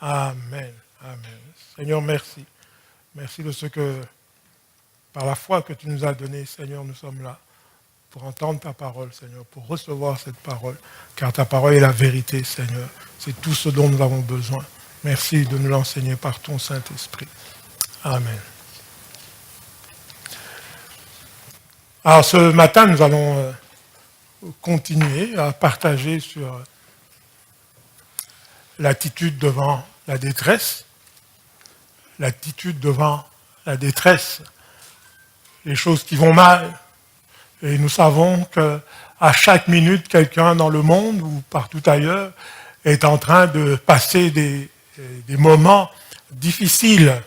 Amen. Amen. Seigneur, merci. Merci de ce que, par la foi que tu nous as donnée, Seigneur, nous sommes là pour entendre ta parole, Seigneur, pour recevoir cette parole, car ta parole est la vérité, Seigneur. C'est tout ce dont nous avons besoin. Merci de nous l'enseigner par ton Saint-Esprit. Amen. Alors ce matin, nous allons continuer à partager sur l'attitude devant la détresse, l'attitude devant la détresse, les choses qui vont mal. Et nous savons qu'à chaque minute, quelqu'un dans le monde ou partout ailleurs est en train de passer des moments difficiles.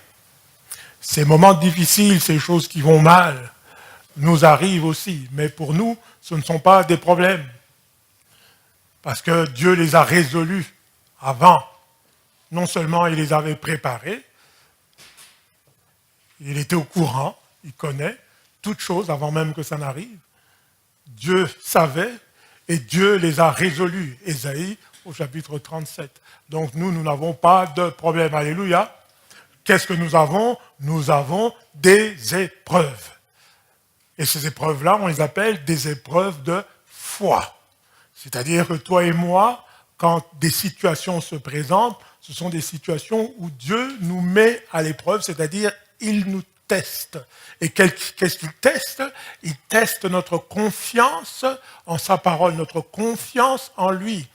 Ces moments difficiles, ces choses qui vont mal, nous arrivent aussi. Mais pour nous, ce ne sont pas des problèmes. Parce que Dieu les a résolus avant. Non seulement il les avait préparés, il était au courant, il connaît toutes choses avant même que ça n'arrive. Dieu savait et Dieu les a résolus. Ésaïe au chapitre 37. Donc nous n'avons pas de problème. Alléluia. Qu'est-ce que nous avons? Nous avons des épreuves. Et ces épreuves-là, on les appelle des épreuves de foi. C'est-à-dire que toi et moi, quand des situations se présentent, ce sont des situations où Dieu nous met à l'épreuve, c'est-à-dire il nous teste. Et qu'est-ce qu'il teste? Il teste notre confiance en sa parole, notre confiance en lui.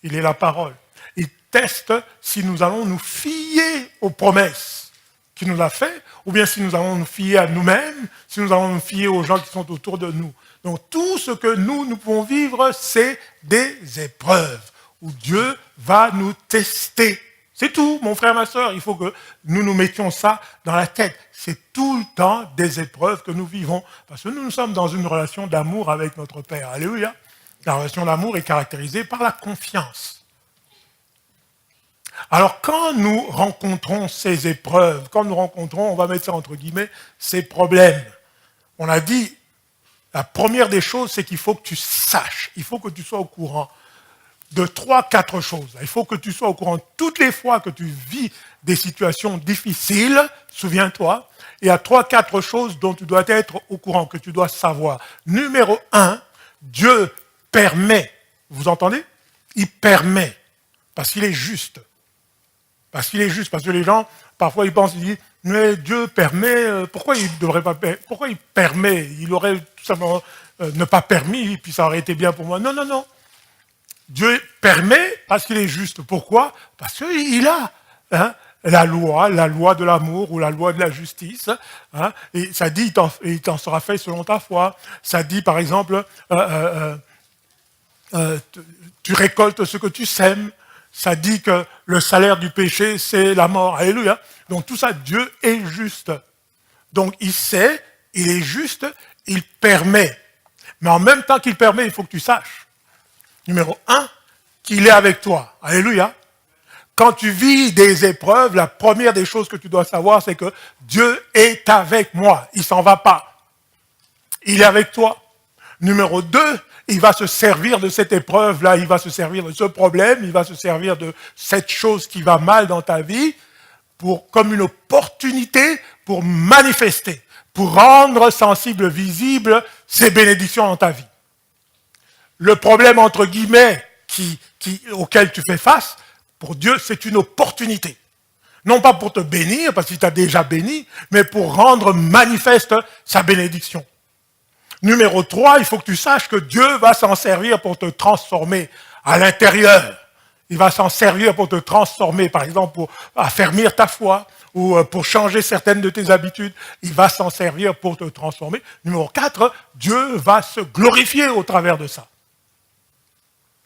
Il est la parole. Il teste si nous allons nous fier aux promesses qu'il nous a faites, ou bien si nous allons nous fier à nous-mêmes, si nous allons nous fier aux gens qui sont autour de nous. Donc tout ce que nous pouvons vivre, c'est des épreuves où Dieu va nous tester. C'est tout, mon frère, ma soeur. Il faut que nous mettions ça dans la tête. C'est tout le temps des épreuves que nous vivons. Parce que nous sommes dans une relation d'amour avec notre Père. Alléluia. La relation d'amour est caractérisée par la confiance. Alors quand nous rencontrons ces épreuves, quand nous rencontrons, on va mettre ça entre guillemets, ces problèmes, on a dit, la première des choses, c'est qu'il faut que tu saches, il faut que tu sois au courant de 3-4 choses. Il faut que tu sois au courant toutes les fois que tu vis des situations difficiles, souviens-toi, il y a 3-4 choses dont tu dois être au courant, que tu dois savoir. Numéro 1, Dieu permet, vous entendez? Il permet, parce qu'il est juste. Parce qu'il est juste, parce que les gens, parfois ils pensent, ils disent, mais Dieu permet, pourquoi il devrait pas, pourquoi il permet? Il aurait tout simplement ne pas permis, puis ça aurait été bien pour moi. Non, non, non. Dieu permet parce qu'il est juste. Pourquoi? Parce qu'il a la loi de l'amour ou la loi de la justice. Et ça dit, il t'en sera fait selon ta foi. Ça dit, par exemple, tu récoltes ce que tu sèmes. Ça dit que le salaire du péché, c'est la mort. Alléluia. Donc tout ça, Dieu est juste. Donc il sait, il est juste, il permet. Mais en même temps qu'il permet, il faut que tu saches. Numéro 1, qu'il est avec toi. Alléluia. Quand tu vis des épreuves, la première des choses que tu dois savoir, c'est que Dieu est avec moi. Il ne s'en va pas. Il est avec toi. Numéro 2, il va se servir de cette épreuve-là, il va se servir de ce problème, il va se servir de cette chose qui va mal dans ta vie comme une opportunité pour manifester, pour rendre sensible, visible ces bénédictions dans ta vie. Le problème, entre guillemets, auquel tu fais face, pour Dieu, c'est une opportunité. Non pas pour te bénir, parce qu'il t'a déjà béni, mais pour rendre manifeste sa bénédiction. Numéro 3, il faut que tu saches que Dieu va s'en servir pour te transformer à l'intérieur. Il va s'en servir pour te transformer, par exemple, pour affermir ta foi ou pour changer certaines de tes habitudes. Il va s'en servir pour te transformer. Numéro 4, Dieu va se glorifier au travers de ça.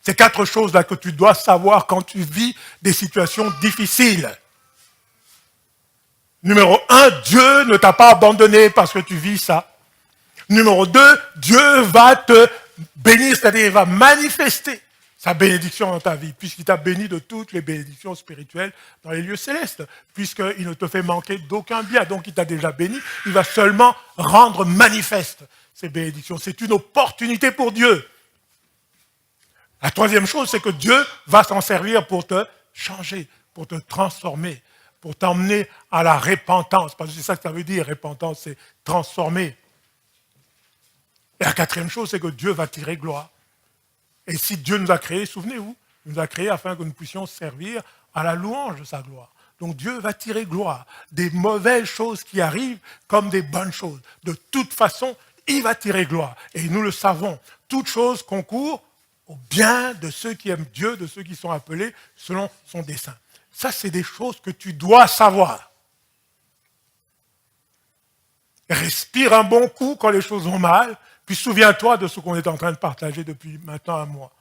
C'est 4 choses-là que tu dois savoir quand tu vis des situations difficiles. Numéro 1, Dieu ne t'a pas abandonné parce que tu vis ça. Numéro 2, Dieu va te bénir, c'est-à-dire il va manifester sa bénédiction dans ta vie, puisqu'il t'a béni de toutes les bénédictions spirituelles dans les lieux célestes, puisqu'il ne te fait manquer d'aucun bien. Donc il t'a déjà béni, il va seulement rendre manifeste ces bénédictions. C'est une opportunité pour Dieu. La troisième chose, c'est que Dieu va s'en servir pour te changer, pour te transformer, pour t'emmener à la repentance. Parce que c'est ça que ça veut dire, repentance, c'est transformer. Et la quatrième chose, c'est que Dieu va tirer gloire. Et si Dieu nous a créés, souvenez-vous, il nous a créés afin que nous puissions servir à la louange de sa gloire. Donc Dieu va tirer gloire des mauvaises choses qui arrivent comme des bonnes choses. De toute façon, il va tirer gloire. Et nous le savons, toute chose concourt au bien de ceux qui aiment Dieu, de ceux qui sont appelés selon son dessein. Ça, c'est des choses que tu dois savoir. Respire un bon coup quand les choses vont mal, puis souviens-toi de ce qu'on est en train de partager depuis maintenant un mois.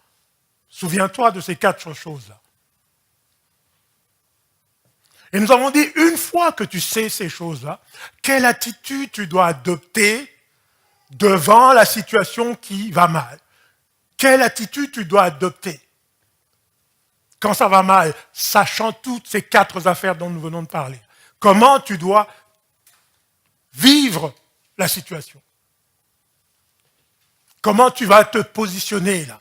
Souviens-toi de ces 4 choses-là. Et nous avons dit, une fois que tu sais ces choses-là, quelle attitude tu dois adopter devant la situation qui va mal? Quelle attitude tu dois adopter quand ça va mal, sachant toutes ces 4 affaires dont nous venons de parler? Comment tu dois vivre la situation? Comment tu vas te positionner là?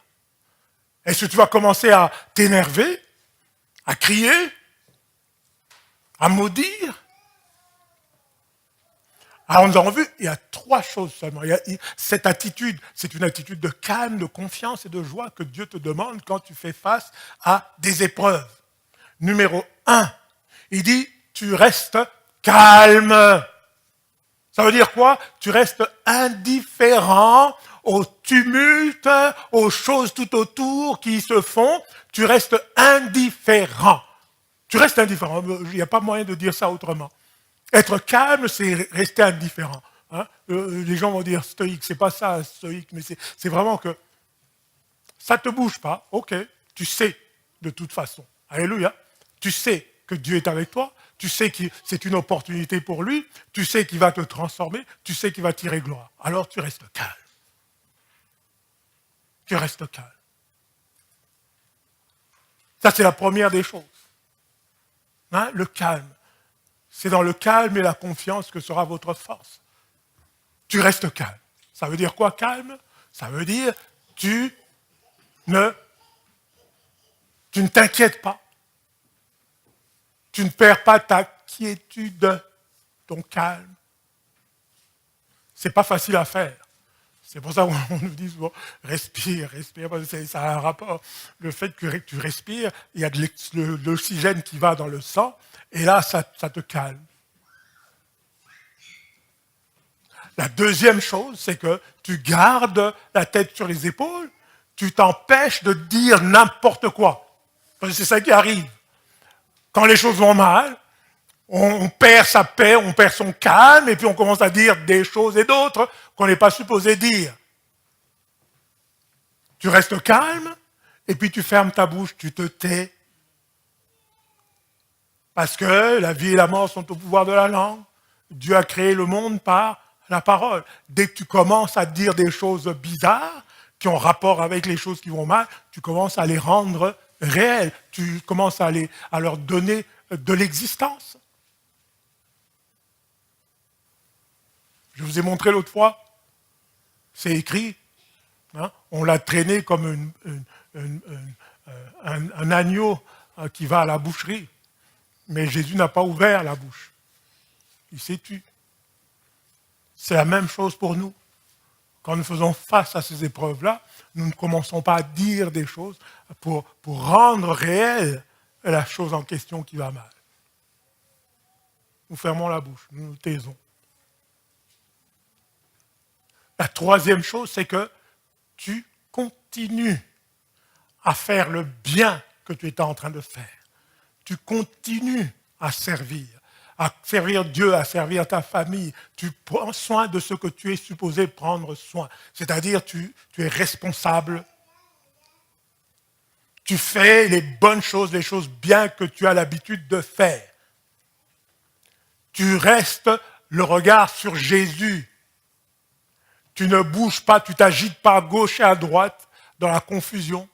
Est-ce que tu vas commencer à t'énerver, à crier, à maudire? Alors nous avons vu, il y a 3 choses seulement. Cette attitude, c'est une attitude de calme, de confiance et de joie que Dieu te demande quand tu fais face à des épreuves. Numéro 1, il dit, tu restes calme. Ça veut dire quoi? Tu restes indifférent au tumulte, aux choses tout autour qui se font. Tu restes indifférent. Tu restes indifférent. Il n'y a pas moyen de dire ça autrement. Être calme, c'est rester indifférent. Hein? Les gens vont dire stoïque, c'est pas ça, stoïque, mais c'est vraiment que ça ne te bouge pas, ok, tu sais de toute façon. Alléluia. Tu sais que Dieu est avec toi, tu sais que c'est une opportunité pour lui, tu sais qu'il va te transformer, tu sais qu'il va tirer gloire. Alors tu restes calme. Tu restes calme. Ça, c'est la première des choses. Hein? Le calme. C'est dans le calme et la confiance que sera votre force. Tu restes calme. Ça veut dire quoi, calme? Ça veut dire tu ne t'inquiètes pas. Tu ne perds pas ta quiétude, ton calme. C'est pas facile à faire. C'est pour ça qu'on nous dit souvent, respire, parce que ça a un rapport. Le fait que tu respires, il y a de l'oxygène qui va dans le sang, et là, ça te calme. La deuxième chose, c'est que tu gardes la tête sur les épaules, tu t'empêches de dire n'importe quoi. Parce que c'est ça qui arrive. Quand les choses vont mal, on perd sa paix, on perd son calme, et puis on commence à dire des choses et d'autres qu'on n'est pas supposé dire. Tu restes calme, et puis tu fermes ta bouche, tu te tais. Parce que la vie et la mort sont au pouvoir de la langue. Dieu a créé le monde par la parole. Dès que tu commences à dire des choses bizarres, qui ont rapport avec les choses qui vont mal, tu commences à les rendre réelles. Tu commences à leur donner de l'existence. Je vous ai montré l'autre fois, c'est écrit, hein, on l'a traîné comme un agneau qui va à la boucherie. Mais Jésus n'a pas ouvert la bouche. Il s'est tu. C'est la même chose pour nous. Quand nous faisons face à ces épreuves-là, nous ne commençons pas à dire des choses pour rendre réelle la chose en question qui va mal. Nous fermons la bouche, nous nous taisons. La troisième chose, c'est que tu continues à faire le bien que tu étais en train de faire. Tu continues à servir Dieu, à servir ta famille. Tu prends soin de ce que tu es supposé prendre soin. C'est-à-dire, tu es responsable. Tu fais les bonnes choses, les choses bien que tu as l'habitude de faire. Tu restes le regard sur Jésus. Tu ne bouges pas, tu t'agites pas à gauche et à droite dans la confusion.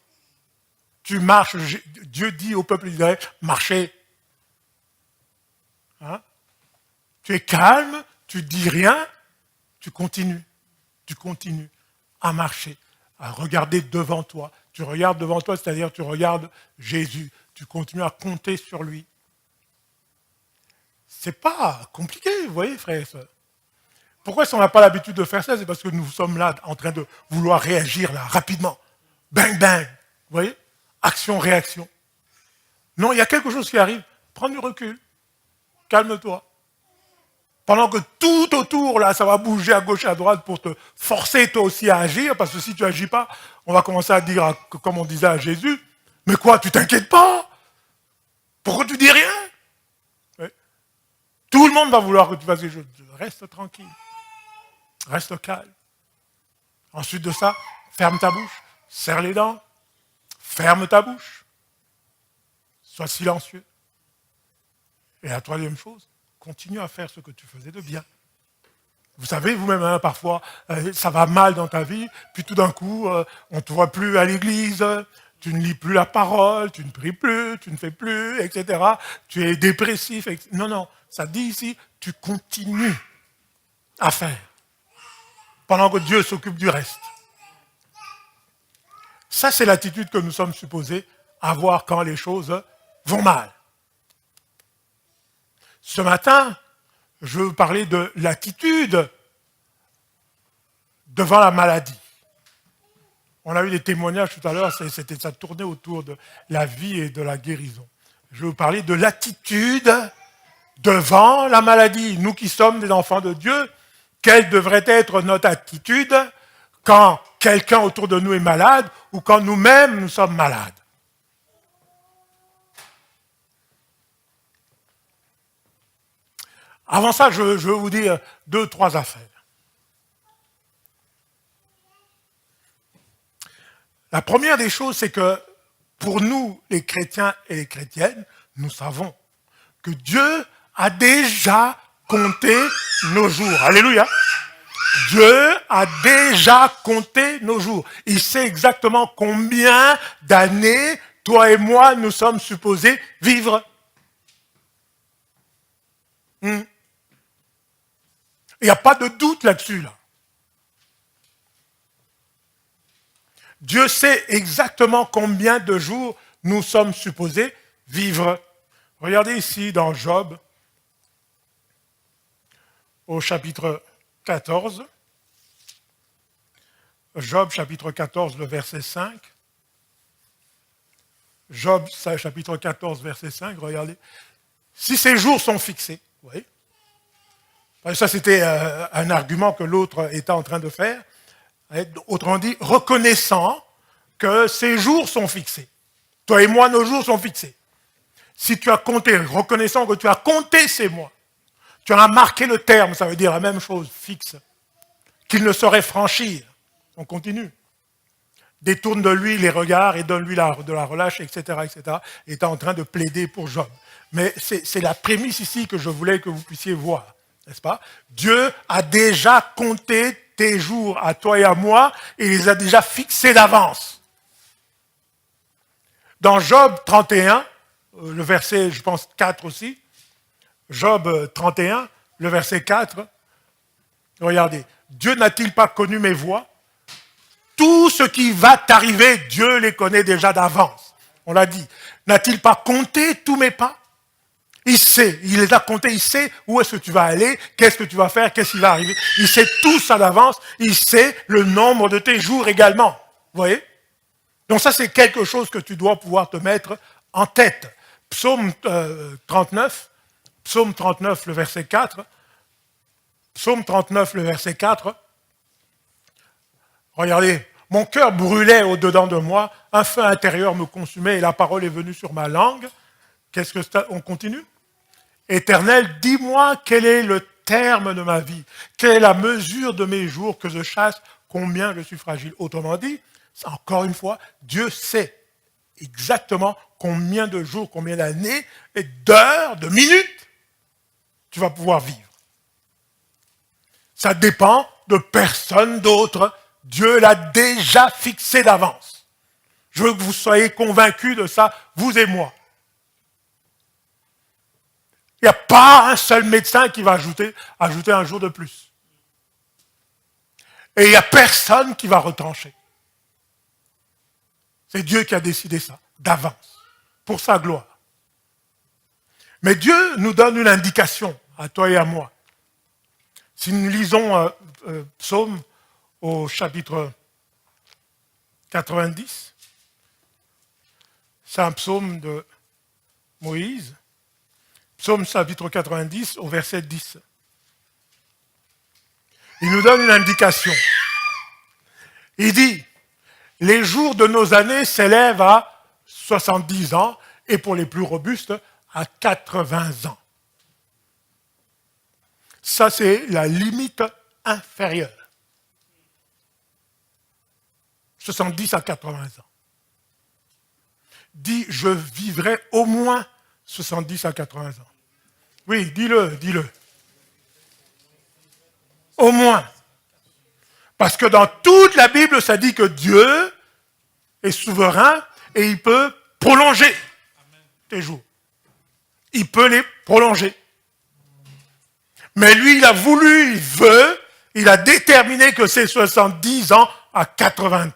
Tu marches, Dieu dit au peuple d'Israël, marchez. Hein? Tu es calme, tu ne dis rien, tu continues à marcher, à regarder devant toi. Tu regardes devant toi, c'est-à-dire tu regardes Jésus, tu continues à compter sur lui. C'est pas compliqué, vous voyez, frères et sœurs. Pourquoi est-ce qu'on n'a pas l'habitude de faire ça? C'est parce que nous sommes là en train de vouloir réagir là, rapidement. Bang, bang. Vous voyez? Action, réaction. Non, il y a quelque chose qui arrive. Prends du recul. Calme-toi. Pendant que tout autour, là, ça va bouger à gauche et à droite pour te forcer toi aussi à agir, parce que si tu n'agis pas, on va commencer à dire, comme on disait à Jésus, mais quoi, tu t'inquiètes pas? Pourquoi tu dis rien? Oui. Tout le monde va vouloir que tu fasses des choses. Reste tranquille. Reste calme. Ensuite de ça, ferme ta bouche, serre les dents, ferme ta bouche, sois silencieux. Et la troisième chose, continue à faire ce que tu faisais de bien. Vous savez, vous-même, hein, parfois, ça va mal dans ta vie, puis tout d'un coup, on ne te voit plus à l'église, tu ne lis plus la parole, tu ne pries plus, tu ne fais plus, etc. Tu es dépressif. Etc. Non, non, ça dit ici, tu continues à faire, pendant que Dieu s'occupe du reste. Ça, c'est l'attitude que nous sommes supposés avoir quand les choses vont mal. Ce matin, je veux vous parler de l'attitude devant la maladie. On a eu des témoignages tout à l'heure, ça tournait autour de la vie et de la guérison. Je vais vous parler de l'attitude devant la maladie. Nous qui sommes des enfants de Dieu, quelle devrait être notre attitude quand quelqu'un autour de nous est malade ou quand nous-mêmes nous sommes malades? Avant ça, je veux vous dire 2-3 affaires. La première des choses, c'est que pour nous, les chrétiens et les chrétiennes, nous savons que Dieu a déjà compté nos jours. Alléluia. Dieu a déjà compté nos jours. Il sait exactement combien d'années, toi et moi, nous sommes supposés vivre. Il n'y a pas de doute là-dessus, là. Dieu sait exactement combien de jours nous sommes supposés vivre. Regardez ici dans Job, au chapitre 14. Job, chapitre 14, le verset 5. Job, chapitre 14, verset 5, regardez. Si ces jours sont fixés, vous voyez, ça c'était un argument que l'autre était en train de faire. Autrement dit, reconnaissant que ces jours sont fixés. Toi et moi, nos jours sont fixés. Si tu as compté, reconnaissant que tu as compté ces mois, tu en as marqué le terme, ça veut dire la même chose, fixe, qu'il ne saurait franchir. On continue. Détourne de lui les regards et donne-lui de la relâche, etc., etc. Il est en train de plaider pour Job. Mais c'est la prémisse ici que je voulais que vous puissiez voir, n'est-ce pas? Dieu a déjà compté tes jours à toi et à moi, et il les a déjà fixés d'avance. Dans Job 31, le verset, je pense, 4 aussi, Job 31, le verset 4, regardez, Dieu n'a-t-il pas connu mes voies? Tout ce qui va t'arriver, Dieu les connaît déjà d'avance. On l'a dit. N'a-t-il pas compté tous mes pas? Il sait, il les a comptés, il sait où est-ce que tu vas aller, qu'est-ce que tu vas faire, qu'est-ce qui va arriver. Il sait tout ça d'avance, il sait le nombre de tes jours également. Vous voyez? Donc ça, c'est quelque chose que tu dois pouvoir te mettre en tête. Psaume 39, le verset 4. Psaume 39, le verset 4. Regardez, mon cœur brûlait au-dedans de moi, un feu intérieur me consumait et la parole est venue sur ma langue. Qu'est-ce que c'est? On continue? Éternel, dis-moi quel est le terme de ma vie, quelle est la mesure de mes jours, que je sache combien je suis fragile. Autrement dit, encore une fois, Dieu sait exactement combien de jours, combien d'années, et d'heures, de minutes tu vas pouvoir vivre. Ça dépend de personne d'autre. Dieu l'a déjà fixé d'avance. Je veux que vous soyez convaincus de ça, vous et moi. Il n'y a pas un seul médecin qui va ajouter un jour de plus. Et il n'y a personne qui va retrancher. C'est Dieu qui a décidé ça, d'avance, pour sa gloire. Mais Dieu nous donne une indication, à toi et à moi. Si nous lisons Psaume au chapitre 90, c'est un psaume de Moïse, Psaume chapitre 90 au verset 10. Il nous donne une indication. Il dit, les jours de nos années s'élèvent à 70 ans et pour les plus robustes, à 80 ans. Ça, c'est la limite inférieure. 70 à 80 ans. Dis, je vivrai au moins 70 à 80 ans. Oui, dis-le. Au moins. Parce que dans toute la Bible, ça dit que Dieu est souverain et il peut prolonger tes jours. Il peut les prolonger. Mais lui, il a voulu, il veut, il a déterminé que c'est 70 ans à 80.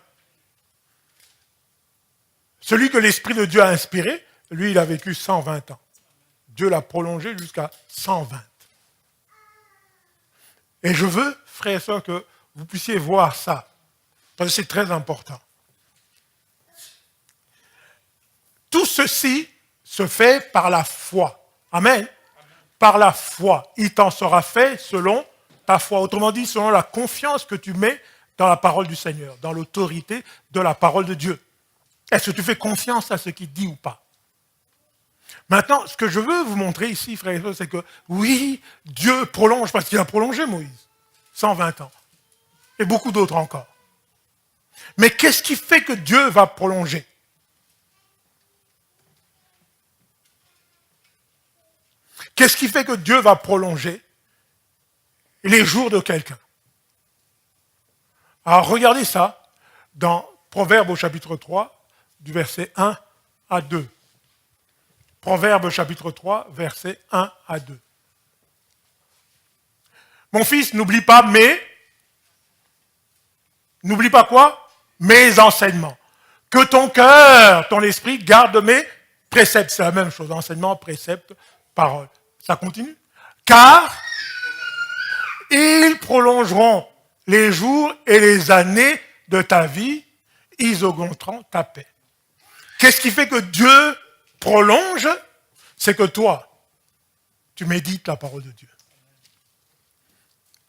Celui que l'Esprit de Dieu a inspiré, lui, il a vécu 120 ans. Dieu l'a prolongé jusqu'à 120. Et je veux, frères et sœurs, que vous puissiez voir ça. Parce que c'est très important. Tout ceci se fait par la foi. Amen. Par la foi. Il t'en sera fait selon ta foi. Autrement dit, selon la confiance que tu mets dans la parole du Seigneur, dans l'autorité de la parole de Dieu. Est-ce que tu fais confiance à ce qu'il dit ou pas? Maintenant, ce que je veux vous montrer ici, frères et sœurs, c'est que oui, Dieu prolonge, parce qu'il a prolongé Moïse, 120 ans, et beaucoup d'autres encore. Mais qu'est-ce qui fait que Dieu va prolonger? Qu'est-ce qui fait que Dieu va prolonger les jours de quelqu'un? Alors regardez ça dans Proverbes au chapitre 3, du verset 1 à 2. Proverbes chapitre 3, versets 1 à 2. Mon fils, n'oublie pas n'oublie pas quoi? Mes enseignements. Que ton cœur, ton esprit garde mes préceptes. C'est la même chose, enseignement, précepte, parole. Ça continue. Car ils prolongeront les jours et les années de ta vie, ils augmenteront ta paix. Qu'est-ce qui fait que Dieu prolonge? C'est que toi, tu médites la parole de Dieu.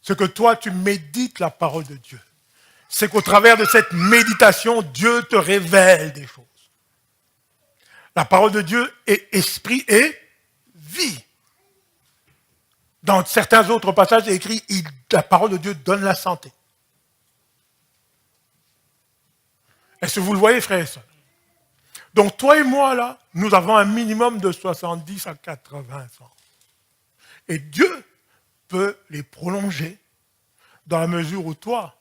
C'est que toi, tu médites la parole de Dieu. C'est qu'au travers de cette méditation, Dieu te révèle des choses. La parole de Dieu est esprit et vie. Dans certains autres passages, il est écrit, la parole de Dieu donne la santé. Est-ce que vous le voyez, frères et sœurs? Donc toi et moi, là, nous avons un minimum de 70 à 80 ans. Et Dieu peut les prolonger dans la mesure où toi,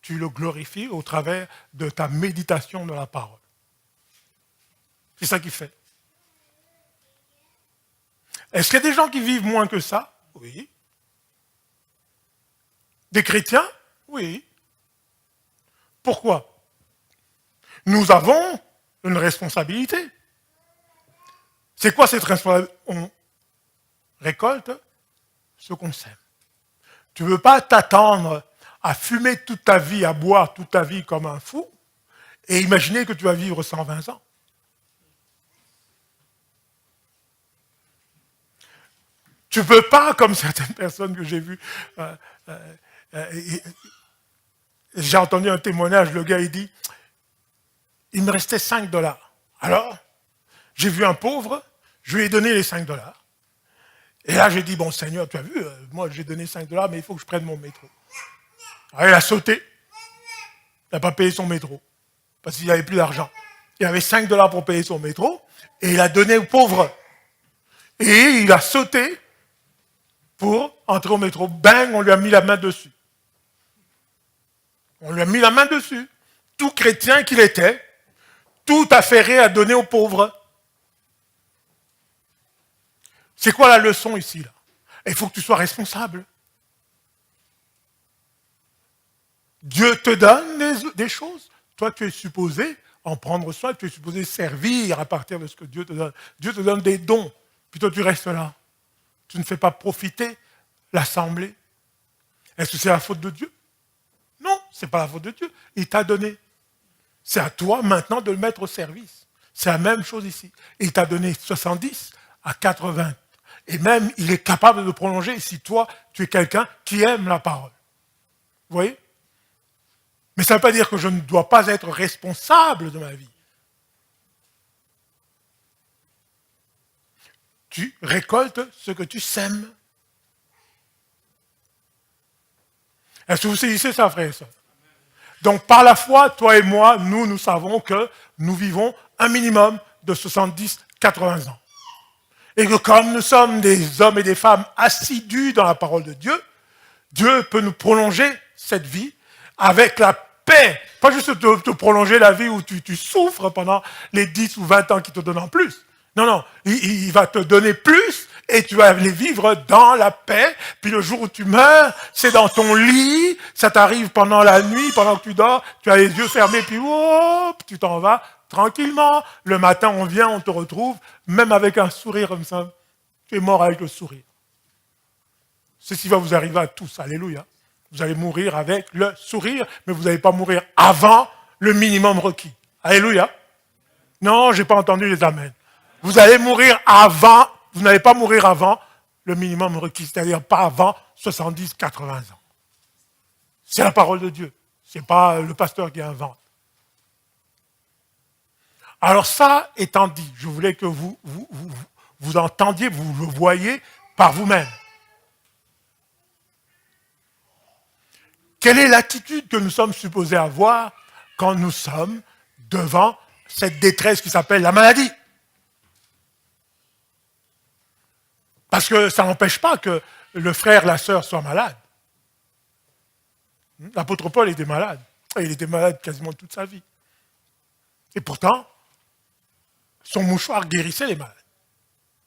tu le glorifies au travers de ta méditation de la parole. C'est ça qu'il fait. Est-ce qu'il y a des gens qui vivent moins que ça? Oui. Des chrétiens? Oui. Pourquoi? Nous avons une responsabilité. C'est quoi cette responsabilité? On récolte ce qu'on sème. Tu ne veux pas t'attendre à fumer toute ta vie, à boire toute ta vie comme un fou, et imaginer que tu vas vivre 120 ans. Tu ne peux pas, comme certaines personnes que j'ai vues, j'ai entendu un témoignage, le gars il dit, il me restait 5 $. Alors, j'ai vu un pauvre, je lui ai donné les 5 $. Et là, j'ai dit, bon Seigneur, tu as vu, moi j'ai donné 5 $, mais il faut que je prenne mon métro. Alors, il a sauté. Il n'a pas payé son métro, parce qu'il n'avait plus d'argent. Il avait 5 $ pour payer son métro, et il a donné aux pauvres. Et il a sauté pour entrer au métro. Bang, on lui a mis la main dessus. On lui a mis la main dessus. Tout chrétien qu'il était, tout affairé à donner aux pauvres. C'est quoi la leçon ici, là? Il faut que tu sois responsable. Dieu te donne des choses. Toi, tu es supposé en prendre soin, tu es supposé servir à partir de ce que Dieu te donne. Dieu te donne des dons. Puis toi, tu restes là. Tu ne fais pas profiter l'assemblée. Est-ce que c'est la faute de Dieu? Non, ce n'est pas la faute de Dieu. Il t'a donné. C'est à toi maintenant de le mettre au service. C'est la même chose ici. Il t'a donné 70 à 80. Et même, il est capable de prolonger si toi, tu es quelqu'un qui aime la parole. Vous voyez? Mais ça ne veut pas dire que je ne dois pas être responsable de ma vie. Tu récoltes ce que tu sèmes. Est-ce que vous saisissez ça, frère et sœurs? Donc, par la foi, toi et moi, nous savons que nous vivons un minimum de 70-80 ans. Et que comme nous sommes des hommes et des femmes assidus dans la parole de Dieu, Dieu peut nous prolonger cette vie avec la paix. Pas juste te prolonger la vie où tu souffres pendant les 10 ou 20 ans qu'il te donne en plus. Non, il va te donner plus et tu vas les vivre dans la paix. Puis le jour où tu meurs, c'est dans ton lit, ça t'arrive pendant la nuit, pendant que tu dors, tu as les yeux fermés, puis hop, tu t'en vas tranquillement. Le matin, on vient, on te retrouve, même avec un sourire comme ça. Tu es mort avec le sourire. C'est ce qui va vous arriver à tous, alléluia. Vous allez mourir avec le sourire, mais vous n'allez pas mourir avant le minimum requis. Alléluia. Non, je n'ai pas entendu les amens. Vous allez mourir avant, vous n'allez pas mourir avant le minimum requis, c'est-à-dire pas avant 70-80 ans. C'est la parole de Dieu, ce n'est pas le pasteur qui invente. Alors ça étant dit, je voulais que vous entendiez, vous le voyez par vous-même. Quelle est l'attitude que nous sommes supposés avoir quand nous sommes devant cette détresse qui s'appelle la maladie? Parce que ça n'empêche pas que le frère, la sœur soient malades. L'apôtre Paul était malade. Il était malade quasiment toute sa vie. Et pourtant, son mouchoir guérissait les malades.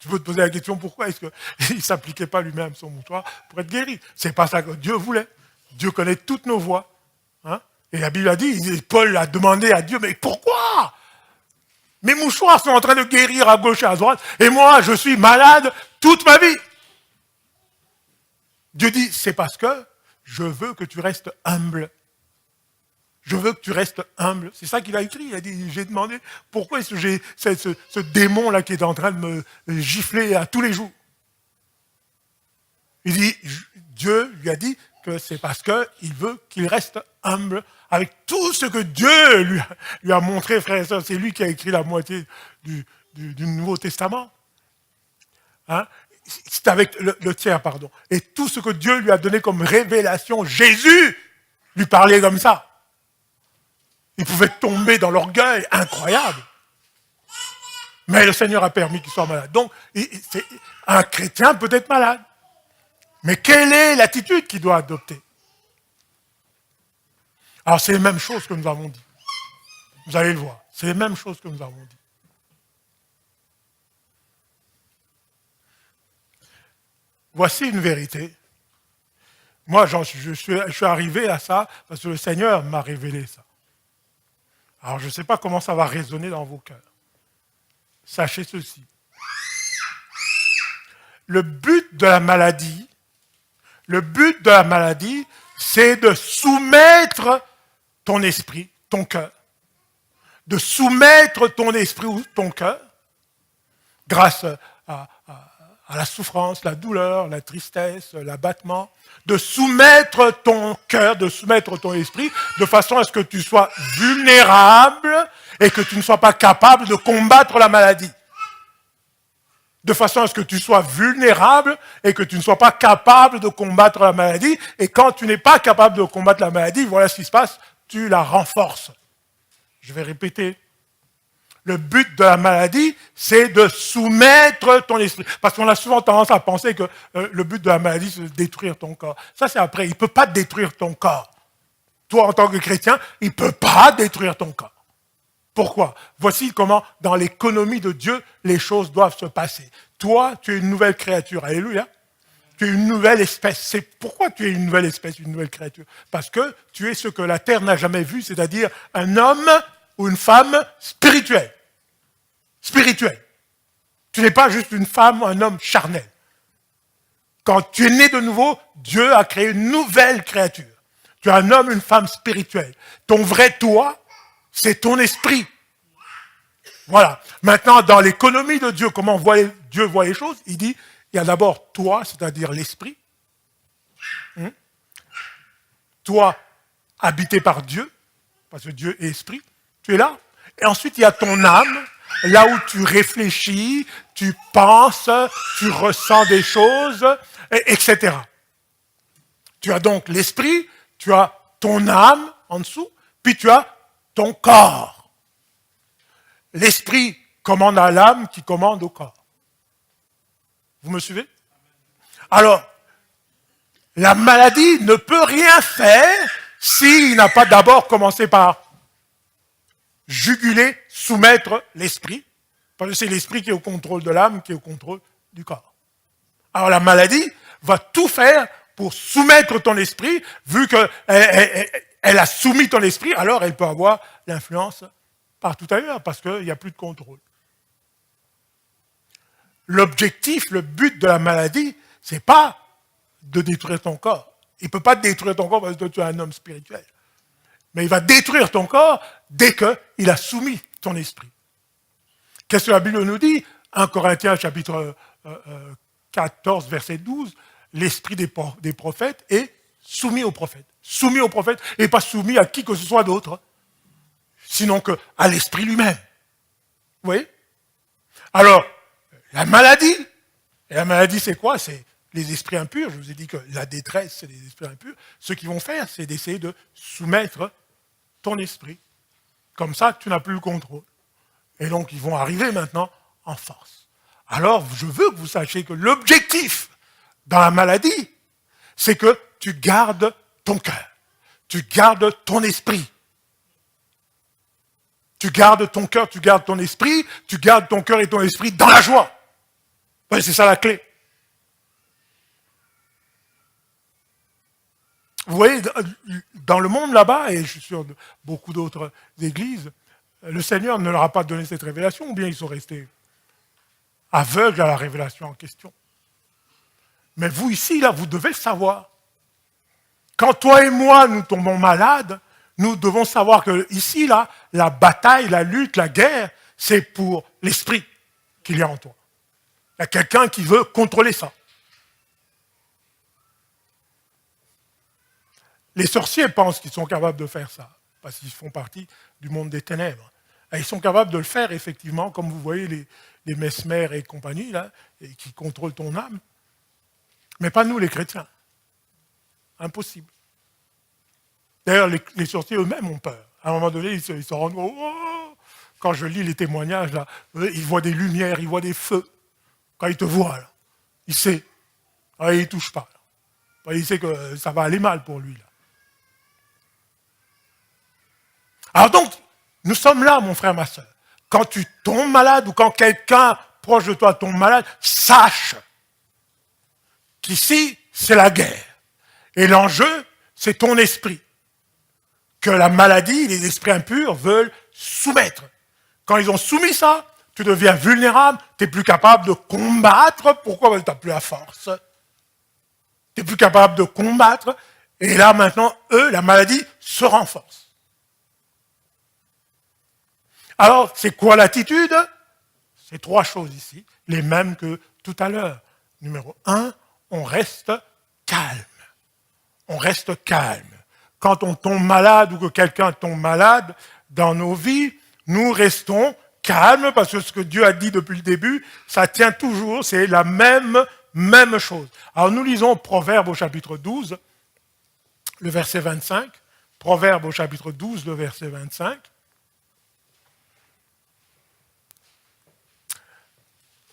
Tu peux te poser la question, pourquoi est-ce qu'il ne s'appliquait pas lui-même son mouchoir pour être guéri? C'est pas ça que Dieu voulait. Dieu connaît toutes nos voies. Hein? Et la Bible a dit, Paul a demandé à Dieu, mais pourquoi? Mes mouchoirs sont en train de guérir à gauche et à droite, et moi, je suis malade toute ma vie. Dieu dit, c'est parce que je veux que tu restes humble. Je veux que tu restes humble. C'est ça qu'il a écrit. Il a dit, j'ai demandé, pourquoi est-ce que j'ai ce démon-là qui est en train de me gifler à tous les jours? Il dit, Dieu lui a dit que c'est parce qu'il veut qu'il reste humble avec tout ce que Dieu lui a montré, frère et sœurs. C'est lui qui a écrit la moitié du Nouveau Testament. Hein? C'est avec le tiers, pardon. Et tout ce que Dieu lui a donné comme révélation, Jésus lui parlait comme ça. Il pouvait tomber dans l'orgueil incroyable. Mais le Seigneur a permis qu'il soit malade. Donc, un chrétien peut être malade. Mais quelle est l'attitude qu'il doit adopter? Alors, c'est les mêmes choses que nous avons dit. Vous allez le voir. C'est les mêmes choses que nous avons dit. Voici une vérité. Moi, je suis arrivé à ça parce que le Seigneur m'a révélé ça. Alors, je ne sais pas comment ça va résonner dans vos cœurs. Sachez ceci. Le but de la maladie, c'est de soumettre ton esprit, ton cœur. De soumettre ton esprit ou ton cœur, grâce à la souffrance, la douleur, la tristesse, l'abattement, de soumettre ton cœur, de soumettre ton esprit, de façon à ce que tu sois vulnérable et que tu ne sois pas capable de combattre la maladie. De façon à ce que tu sois vulnérable et que tu ne sois pas capable de combattre la maladie. Et quand tu n'es pas capable de combattre la maladie, voilà ce qui se passe, tu la renforces. Je vais répéter. Le but de la maladie, c'est de soumettre ton esprit. Parce qu'on a souvent tendance à penser que le but de la maladie, c'est de détruire ton corps. Ça, c'est après. Il ne peut pas détruire ton corps. Toi, en tant que chrétien, il ne peut pas détruire ton corps. Pourquoi? Voici comment, dans l'économie de Dieu, les choses doivent se passer. Toi, tu es une nouvelle créature. Alléluia. Tu es une nouvelle espèce. C'est pourquoi tu es une nouvelle espèce, une nouvelle créature? Parce que tu es ce que la terre n'a jamais vu, c'est-à-dire un homme ou une femme spirituelle. Spirituelle. Tu n'es pas juste une femme ou un homme charnel. Quand tu es né de nouveau, Dieu a créé une nouvelle créature. Tu es un homme, une femme spirituelle. Ton vrai toi, c'est ton esprit. Voilà. Maintenant, dans l'économie de Dieu, comment Dieu voit les choses, il dit, il y a d'abord toi, c'est-à-dire l'esprit. Toi, habité par Dieu, parce que Dieu est esprit, tu es là. Et ensuite, il y a ton âme, là où tu réfléchis, tu penses, tu ressens des choses, etc. Tu as donc l'esprit, tu as ton âme en dessous, puis tu as ton corps. L'esprit commande à l'âme qui commande au corps. Vous me suivez? Alors, la maladie ne peut rien faire s'il n'a pas d'abord commencé par juguler, soumettre l'esprit, parce que c'est l'esprit qui est au contrôle de l'âme, qui est au contrôle du corps. Alors la maladie va tout faire pour soumettre ton esprit, vu qu'elle a soumis ton esprit, alors elle peut avoir l'influence partout ailleurs, parce qu'il n'y a plus de contrôle. L'objectif, le but de la maladie, c'est pas de détruire ton corps. Il ne peut pas détruire ton corps parce que tu es un homme spirituel. Mais il va détruire ton corps dès qu'il a soumis ton esprit. Qu'est-ce que la Bible nous dit? 1 Corinthiens chapitre 14, verset 12, l'esprit des prophètes est soumis aux prophètes. Soumis aux prophètes et pas soumis à qui que ce soit d'autre. Sinon qu'à l'esprit lui-même. Vous voyez? Alors, la maladie c'est quoi? C'est les esprits impurs. Je vous ai dit que la détresse, c'est les esprits impurs. Ce qu'ils vont faire, c'est d'essayer de soumettre ton esprit. Comme ça, tu n'as plus le contrôle. Et donc, ils vont arriver maintenant en force. Alors, je veux que vous sachiez que l'objectif dans la maladie, c'est que tu gardes ton cœur. Tu gardes ton esprit. Tu gardes ton cœur, tu gardes ton esprit, tu gardes ton cœur et ton esprit dans la joie. Ouais, c'est ça la clé. Vous voyez, dans le monde là-bas, et je suis sûr de beaucoup d'autres églises, le Seigneur ne leur a pas donné cette révélation, ou bien ils sont restés aveugles à la révélation en question. Mais vous ici, là, vous devez le savoir. Quand toi et moi, nous tombons malades, nous devons savoir que ici, là, la bataille, la lutte, la guerre, c'est pour l'esprit qu'il y a en toi. Il y a quelqu'un qui veut contrôler ça. Les sorciers pensent qu'ils sont capables de faire ça, parce qu'ils font partie du monde des ténèbres. Et ils sont capables de le faire, effectivement, comme vous voyez les mesmères et compagnie, là, et qui contrôlent ton âme. Mais pas nous, les chrétiens. Impossible. D'ailleurs, les sorciers eux-mêmes ont peur. À un moment donné, ils se rendent compte, oh, quand je lis les témoignages, là, ils voient des lumières, ils voient des feux. Quand ils te voient, là, il sait. Il ne touche pas. Là. Il sait que ça va aller mal pour lui. Là. Alors donc, nous sommes là, mon frère, ma soeur. Quand tu tombes malade ou quand quelqu'un proche de toi tombe malade, sache qu'ici, c'est la guerre. Et l'enjeu, c'est ton esprit. Que la maladie, les esprits impurs veulent soumettre. Quand ils ont soumis ça, tu deviens vulnérable, tu n'es plus capable de combattre. Pourquoi? Parce que tu n'as plus la force. Tu n'es plus capable de combattre. Et là, maintenant, la maladie se renforce. Alors, c'est quoi l'attitude? C'est 3 choses ici, les mêmes que tout à l'heure. Numéro 1, on reste calme. On reste calme. Quand on tombe malade ou que quelqu'un tombe malade dans nos vies, nous restons calmes parce que ce que Dieu a dit depuis le début, ça tient toujours, c'est la même chose. Alors nous lisons Proverbe au chapitre 12, le verset 25. Proverbe au chapitre 12, le verset 25.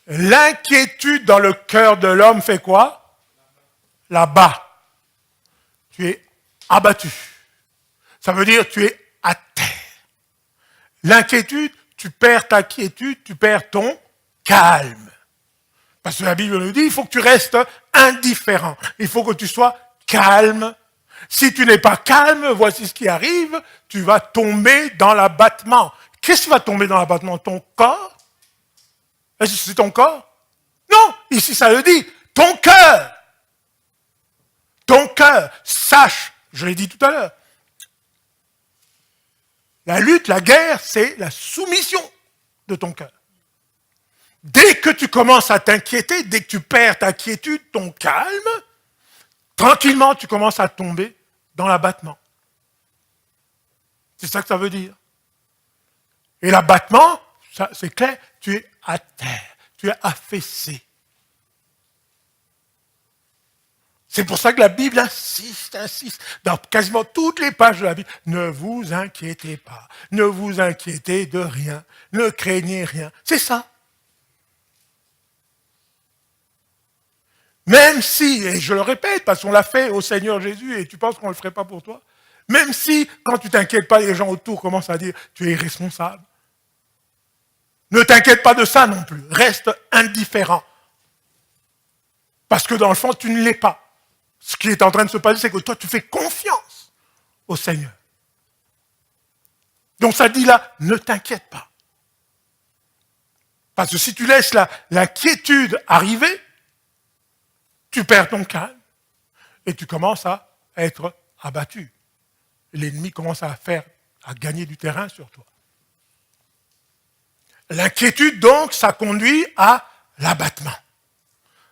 L'inquiétude dans le cœur de l'homme fait quoi? Là-bas. Tu es abattu. Ça veut dire tu es à terre. L'inquiétude, tu perds ta quiétude, tu perds ton calme. Parce que la Bible nous dit, il faut que tu restes indifférent. Il faut que tu sois calme. Si tu n'es pas calme, voici ce qui arrive, tu vas tomber dans l'abattement. Qu'est-ce qui va tomber dans l'abattement? Ton corps? Est-ce que c'est ton corps? Non, ici ça le dit, ton cœur. Ton cœur, sache, je l'ai dit tout à l'heure, la lutte, la guerre, c'est la soumission de ton cœur. Dès que tu commences à t'inquiéter, dès que tu perds ta quiétude, ton calme, tranquillement tu commences à tomber dans l'abattement. C'est ça que ça veut dire. Et l'abattement, ça, c'est clair, tu es à terre, tu es affaissé. C'est pour ça que la Bible insiste, dans quasiment toutes les pages de la Bible. Ne vous inquiétez pas, ne vous inquiétez de rien, ne craignez rien. C'est ça. Même si, et je le répète, parce qu'on l'a fait au Seigneur Jésus et tu penses qu'on ne le ferait pas pour toi, même si, quand tu t'inquiètes pas, les gens autour commencent à dire tu es irresponsable. Ne t'inquiète pas de ça non plus, reste indifférent. Parce que dans le fond, tu ne l'es pas. Ce qui est en train de se passer, c'est que toi, tu fais confiance au Seigneur. Donc ça dit là, ne t'inquiète pas. Parce que si tu laisses la quiétude arriver, tu perds ton calme et tu commences à être abattu. L'ennemi commence à gagner du terrain sur toi. L'inquiétude, donc, ça conduit à l'abattement.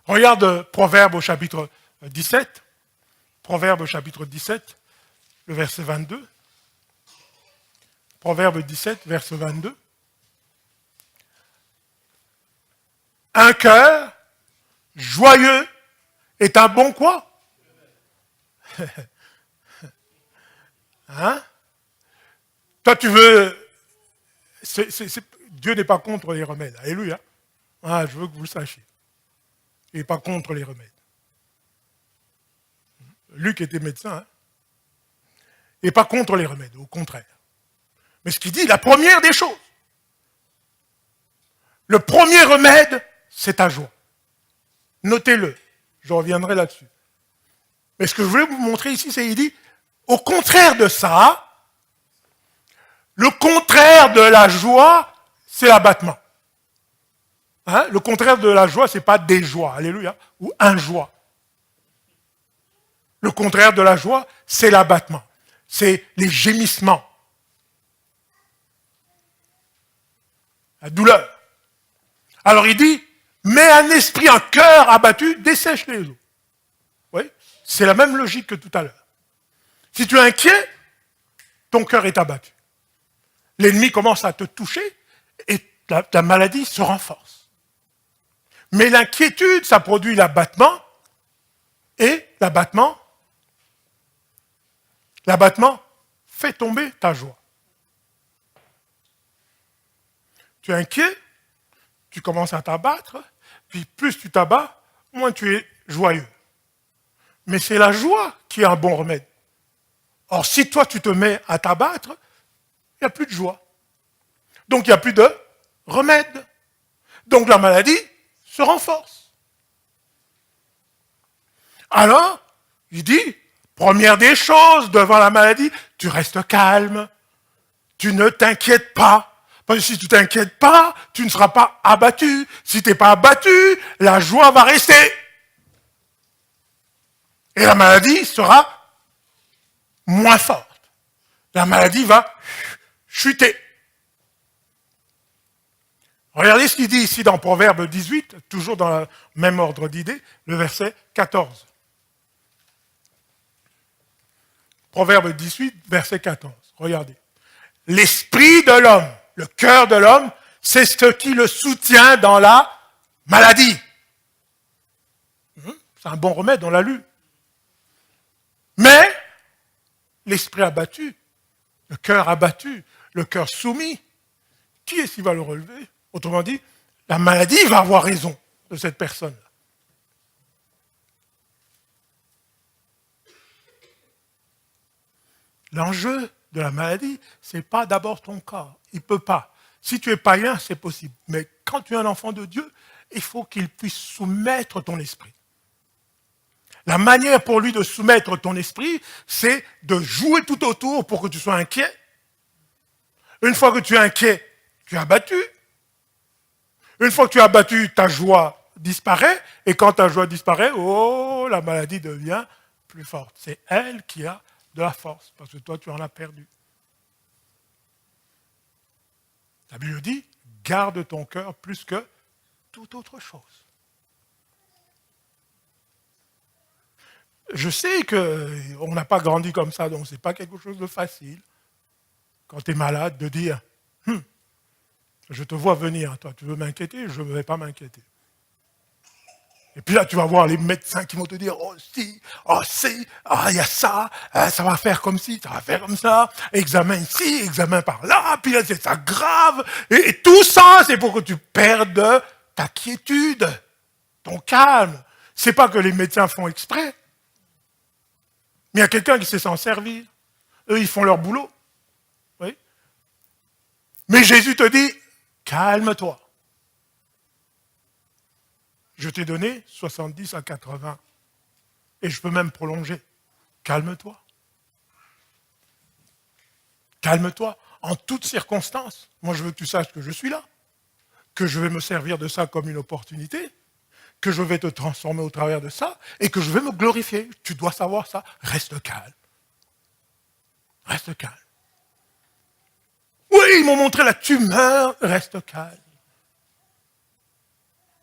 Regarde Proverbe au chapitre 17. Proverbe au chapitre 17, le verset 22. Proverbe 17, verset 22. Un cœur joyeux est un bon quoi? Hein? Toi, tu veux... Dieu n'est pas contre les remèdes. Alléluia. Ah, je veux que vous le sachiez. Il n'est pas contre les remèdes. Luc était médecin. Hein? Il n'est pas contre les remèdes, au contraire. Mais ce qu'il dit, la première des choses, le premier remède, c'est ta joie. Notez-le. Je reviendrai là-dessus. Mais ce que je voulais vous montrer ici, c'est qu'il dit, au contraire de ça, le contraire de la joie, c'est l'abattement. Hein? Le contraire de la joie, ce n'est pas des joies, alléluia, ou un joie. Le contraire de la joie, c'est l'abattement. C'est les gémissements. La douleur. Alors il dit, mais un esprit, un cœur abattu dessèche les eaux. Oui, c'est la même logique que tout à l'heure. Si tu es inquiet, ton cœur est abattu. L'ennemi commence à te toucher et la maladie se renforce. Mais l'inquiétude, ça produit l'abattement et l'abattement fait tomber ta joie. Tu es inquiet, tu commences à t'abattre, puis plus tu t'abats, moins tu es joyeux. Mais c'est la joie qui est un bon remède. Or, si toi tu te mets à t'abattre, il n'y a plus de joie. Donc il n'y a plus de remède. Donc la maladie se renforce. Alors, il dit, première des choses devant la maladie, tu restes calme, tu ne t'inquiètes pas. Parce que si tu ne t'inquiètes pas, tu ne seras pas abattu. Si tu n'es pas abattu, la joie va rester. Et la maladie sera moins forte. La maladie va chuter. Regardez ce qu'il dit ici dans Proverbe 18, toujours dans le même ordre d'idées, le verset 14. Proverbe 18, verset 14. Regardez. L'esprit de l'homme, le cœur de l'homme, c'est ce qui le soutient dans la maladie. C'est un bon remède, on l'a lu. Mais l'esprit abattu, le cœur soumis, qui est-ce qui va le relever? Autrement dit, la maladie va avoir raison de cette personne-là. L'enjeu de la maladie, ce n'est pas d'abord ton corps. Il ne peut pas. Si tu es païen, c'est possible. Mais quand tu es un enfant de Dieu, il faut qu'il puisse soumettre ton esprit. La manière pour lui de soumettre ton esprit, c'est de jouer tout autour pour que tu sois inquiet. Une fois que tu es inquiet, tu es abattu. Une fois que tu as battu, ta joie disparaît, et quand ta joie disparaît, oh, la maladie devient plus forte. C'est elle qui a de la force, parce que toi, tu en as perdu. La Bible dit, garde ton cœur plus que toute autre chose. Je sais qu'on n'a pas grandi comme ça, donc ce n'est pas quelque chose de facile, quand tu es malade, de dire, je te vois venir, toi, tu veux m'inquiéter, je ne vais pas m'inquiéter. Et puis là, tu vas voir les médecins qui vont te dire, oh si, il y a ça, ça va faire comme ci, ça va faire comme ça, examen ici, examen par là, puis là, c'est ça grave. Et tout ça, c'est pour que tu perdes ta quiétude, ton calme. C'est pas que les médecins font exprès, mais il y a quelqu'un qui sait s'en servir. Eux, ils font leur boulot. Oui. Mais Jésus te dit, calme-toi. Je t'ai donné 70 à 80. Et je peux même prolonger. Calme-toi. Calme-toi. En toutes circonstances. Moi, je veux que tu saches que je suis là. Que je vais me servir de ça comme une opportunité. Que je vais te transformer au travers de ça. Et que je vais me glorifier. Tu dois savoir ça. Reste calme. Reste calme. Oui, ils m'ont montré la tumeur. Reste calme.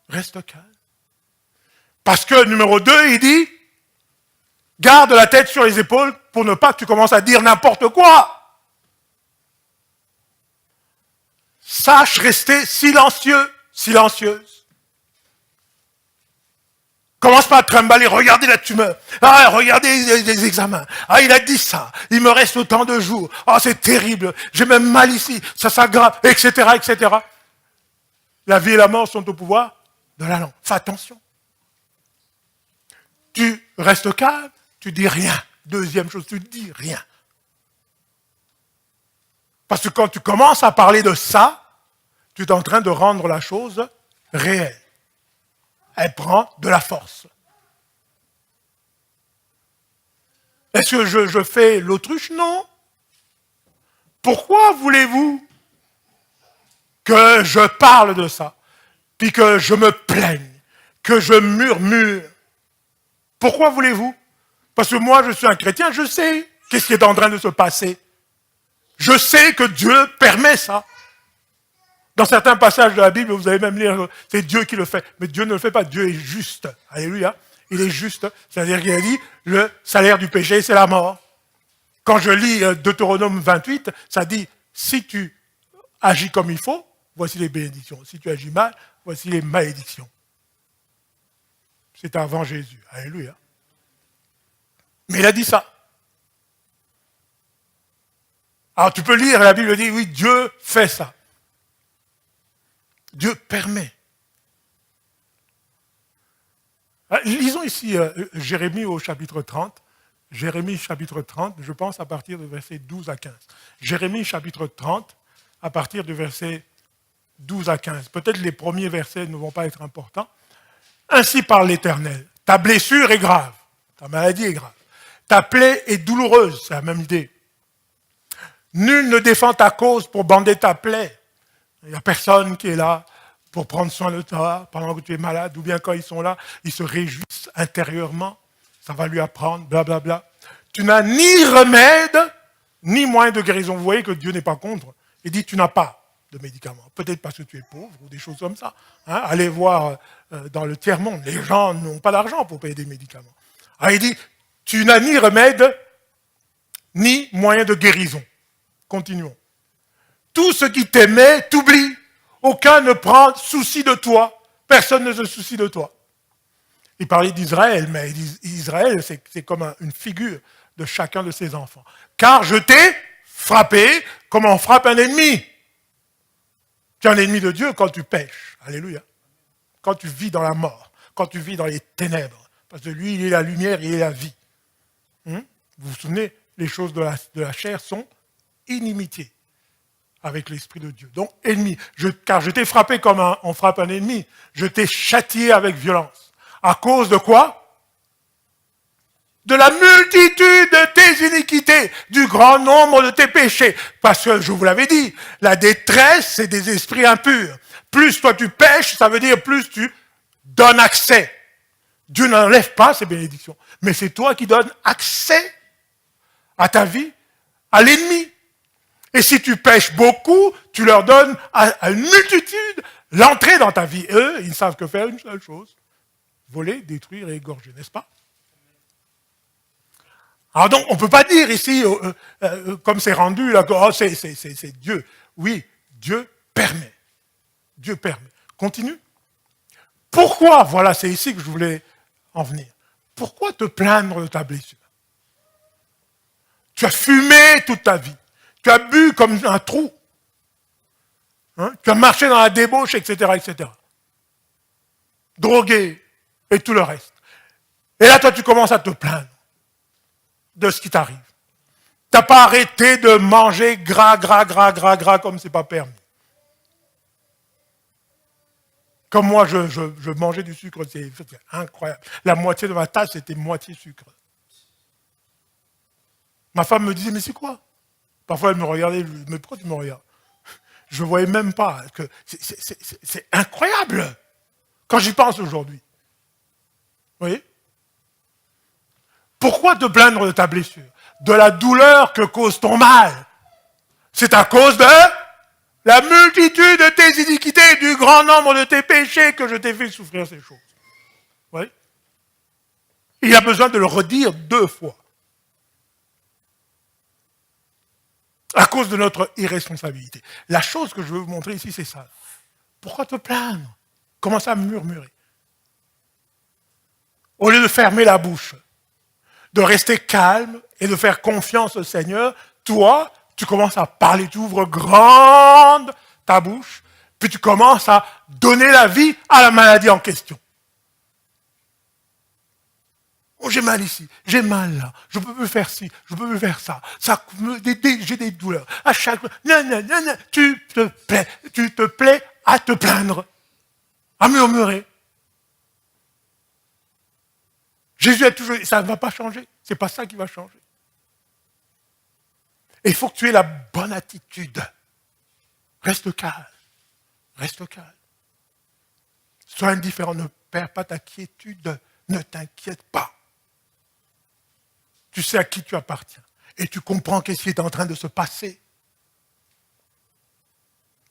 Reste calme. Parce que, numéro 2, il dit, garde la tête sur les épaules pour ne pas que tu commences à dire n'importe quoi. Sache rester silencieux, silencieuse. Commence pas à trimballer, regardez la tumeur. Ah, regardez les examens. Ah, il a dit ça. Il me reste autant de jours. Ah, c'est terrible. J'ai même mal ici. Ça s'aggrave, etc., etc. La vie et la mort sont au pouvoir de la langue. Fais attention. Tu restes calme, tu dis rien. Deuxième chose, tu ne dis rien. Parce que quand tu commences à parler de ça, tu es en train de rendre la chose réelle. Elle prend de la force. Est-ce que je fais l'autruche? Non. Pourquoi voulez-vous que je parle de ça, puis que je me plaigne, que je murmure? Pourquoi voulez-vous? Parce que moi, je suis un chrétien, je sais qu'est-ce qui est en train de se passer. Je sais que Dieu permet ça. Dans certains passages de la Bible, vous allez même lire, c'est Dieu qui le fait. Mais Dieu ne le fait pas, Dieu est juste. Alléluia. Il est juste. C'est-à-dire qu'il a dit, le salaire du péché, c'est la mort. Quand je lis Deutéronome 28, ça dit, si tu agis comme il faut, voici les bénédictions. Si tu agis mal, voici les malédictions. C'était avant Jésus. Alléluia. Mais il a dit ça. Alors tu peux lire, la Bible dit, oui, Dieu fait ça. Dieu permet. Lisons ici Jérémie au chapitre 30. Jérémie chapitre 30, je pense à partir du verset 12 à 15. Jérémie chapitre 30, à partir du verset 12 à 15. Peut-être les premiers versets ne vont pas être importants. Ainsi parle l'Éternel. Ta blessure est grave. Ta maladie est grave. Ta plaie est douloureuse. C'est la même idée. Nul ne défend ta cause pour bander ta plaie. Il n'y a personne qui est là pour prendre soin de toi pendant que tu es malade, ou bien quand ils sont là, ils se réjouissent intérieurement. Ça va lui apprendre, blablabla. Tu n'as ni remède, ni moyen de guérison. Vous voyez que Dieu n'est pas contre. Il dit, tu n'as pas de médicaments. Peut-être parce que tu es pauvre, ou des choses comme ça. Allez voir dans le tiers-monde. Les gens n'ont pas d'argent pour payer des médicaments. Alors il dit, tu n'as ni remède, ni moyen de guérison. Continuons. Tout ce qui t'aimait t'oublie. Aucun ne prend souci de toi. Personne ne se soucie de toi. Il parlait d'Israël, mais Israël, c'est comme une figure de chacun de ses enfants. Car je t'ai frappé comme on frappe un ennemi. Tu es un ennemi de Dieu quand tu pèches. Alléluia. Quand tu vis dans la mort, quand tu vis dans les ténèbres. Parce que lui, il est la lumière, il est la vie. Vous vous souvenez, les choses de la chair sont inimitié avec l'Esprit de Dieu. Donc, ennemi. Car je t'ai frappé comme on frappe un ennemi. Je t'ai châtié avec violence. À cause de quoi? De la multitude de tes iniquités, du grand nombre de tes péchés. Parce que, je vous l'avais dit, la détresse, c'est des esprits impurs. plus toi tu pêches, ça veut dire plus tu donnes accès. Dieu n'enlève pas ses bénédictions, mais c'est toi qui donnes accès à ta vie, à l'ennemi. Et si tu pêches beaucoup, tu leur donnes à une multitude l'entrée dans ta vie. Eux, ils ne savent que faire une seule chose, voler, détruire et égorger, n'est-ce pas? Alors donc, on ne peut pas dire ici, comme c'est rendu, là, que oh, c'est Dieu. Oui, Dieu permet. Dieu permet. Continue. Pourquoi, voilà, c'est ici que je voulais en venir. Pourquoi te plaindre de ta blessure? Tu as fumé toute ta vie. Tu as bu comme un trou. Hein? Tu as marché dans la débauche, etc., etc. Drogué et tout le reste. Et là, toi, tu commences à te plaindre de ce qui t'arrive. Tu n'as pas arrêté de manger gras, comme c'est pas permis. Comme moi, je mangeais du sucre, c'est incroyable. La moitié de ma tasse, c'était moitié sucre. Ma femme me disait, mais c'est quoi? Parfois, elle me regardait, mais pourquoi tu me regardes? Je ne voyais même pas. Que c'est incroyable quand j'y pense aujourd'hui. Vous voyez? Pourquoi te plaindre de ta blessure? De la douleur que cause ton mal. C'est à cause de la multitude de tes iniquités, du grand nombre de tes péchés que je t'ai fait souffrir ces choses. Vous voyez? Il a besoin de le redire 2 fois. À cause de notre irresponsabilité. La chose que je veux vous montrer ici, c'est ça. Pourquoi te plaindre? Commence à murmurer. Au lieu de fermer la bouche, de rester calme et de faire confiance au Seigneur, toi, tu commences à parler, tu ouvres grande ta bouche, puis tu commences à donner la vie à la maladie en question. Oh, j'ai mal ici, j'ai mal là, je peux plus faire ci, je peux plus faire ça, j'ai des douleurs. À chaque fois, tu te plais à te plaindre, à murmurer. Jésus a toujours dit, ça ne va pas changer, c'est pas ça qui va changer. Et il faut que tu aies la bonne attitude. Reste calme, reste calme. Sois indifférent, ne perds pas ta quiétude, ne t'inquiète pas. Tu sais à qui tu appartiens. Et tu comprends qu'est-ce qui est en train de se passer.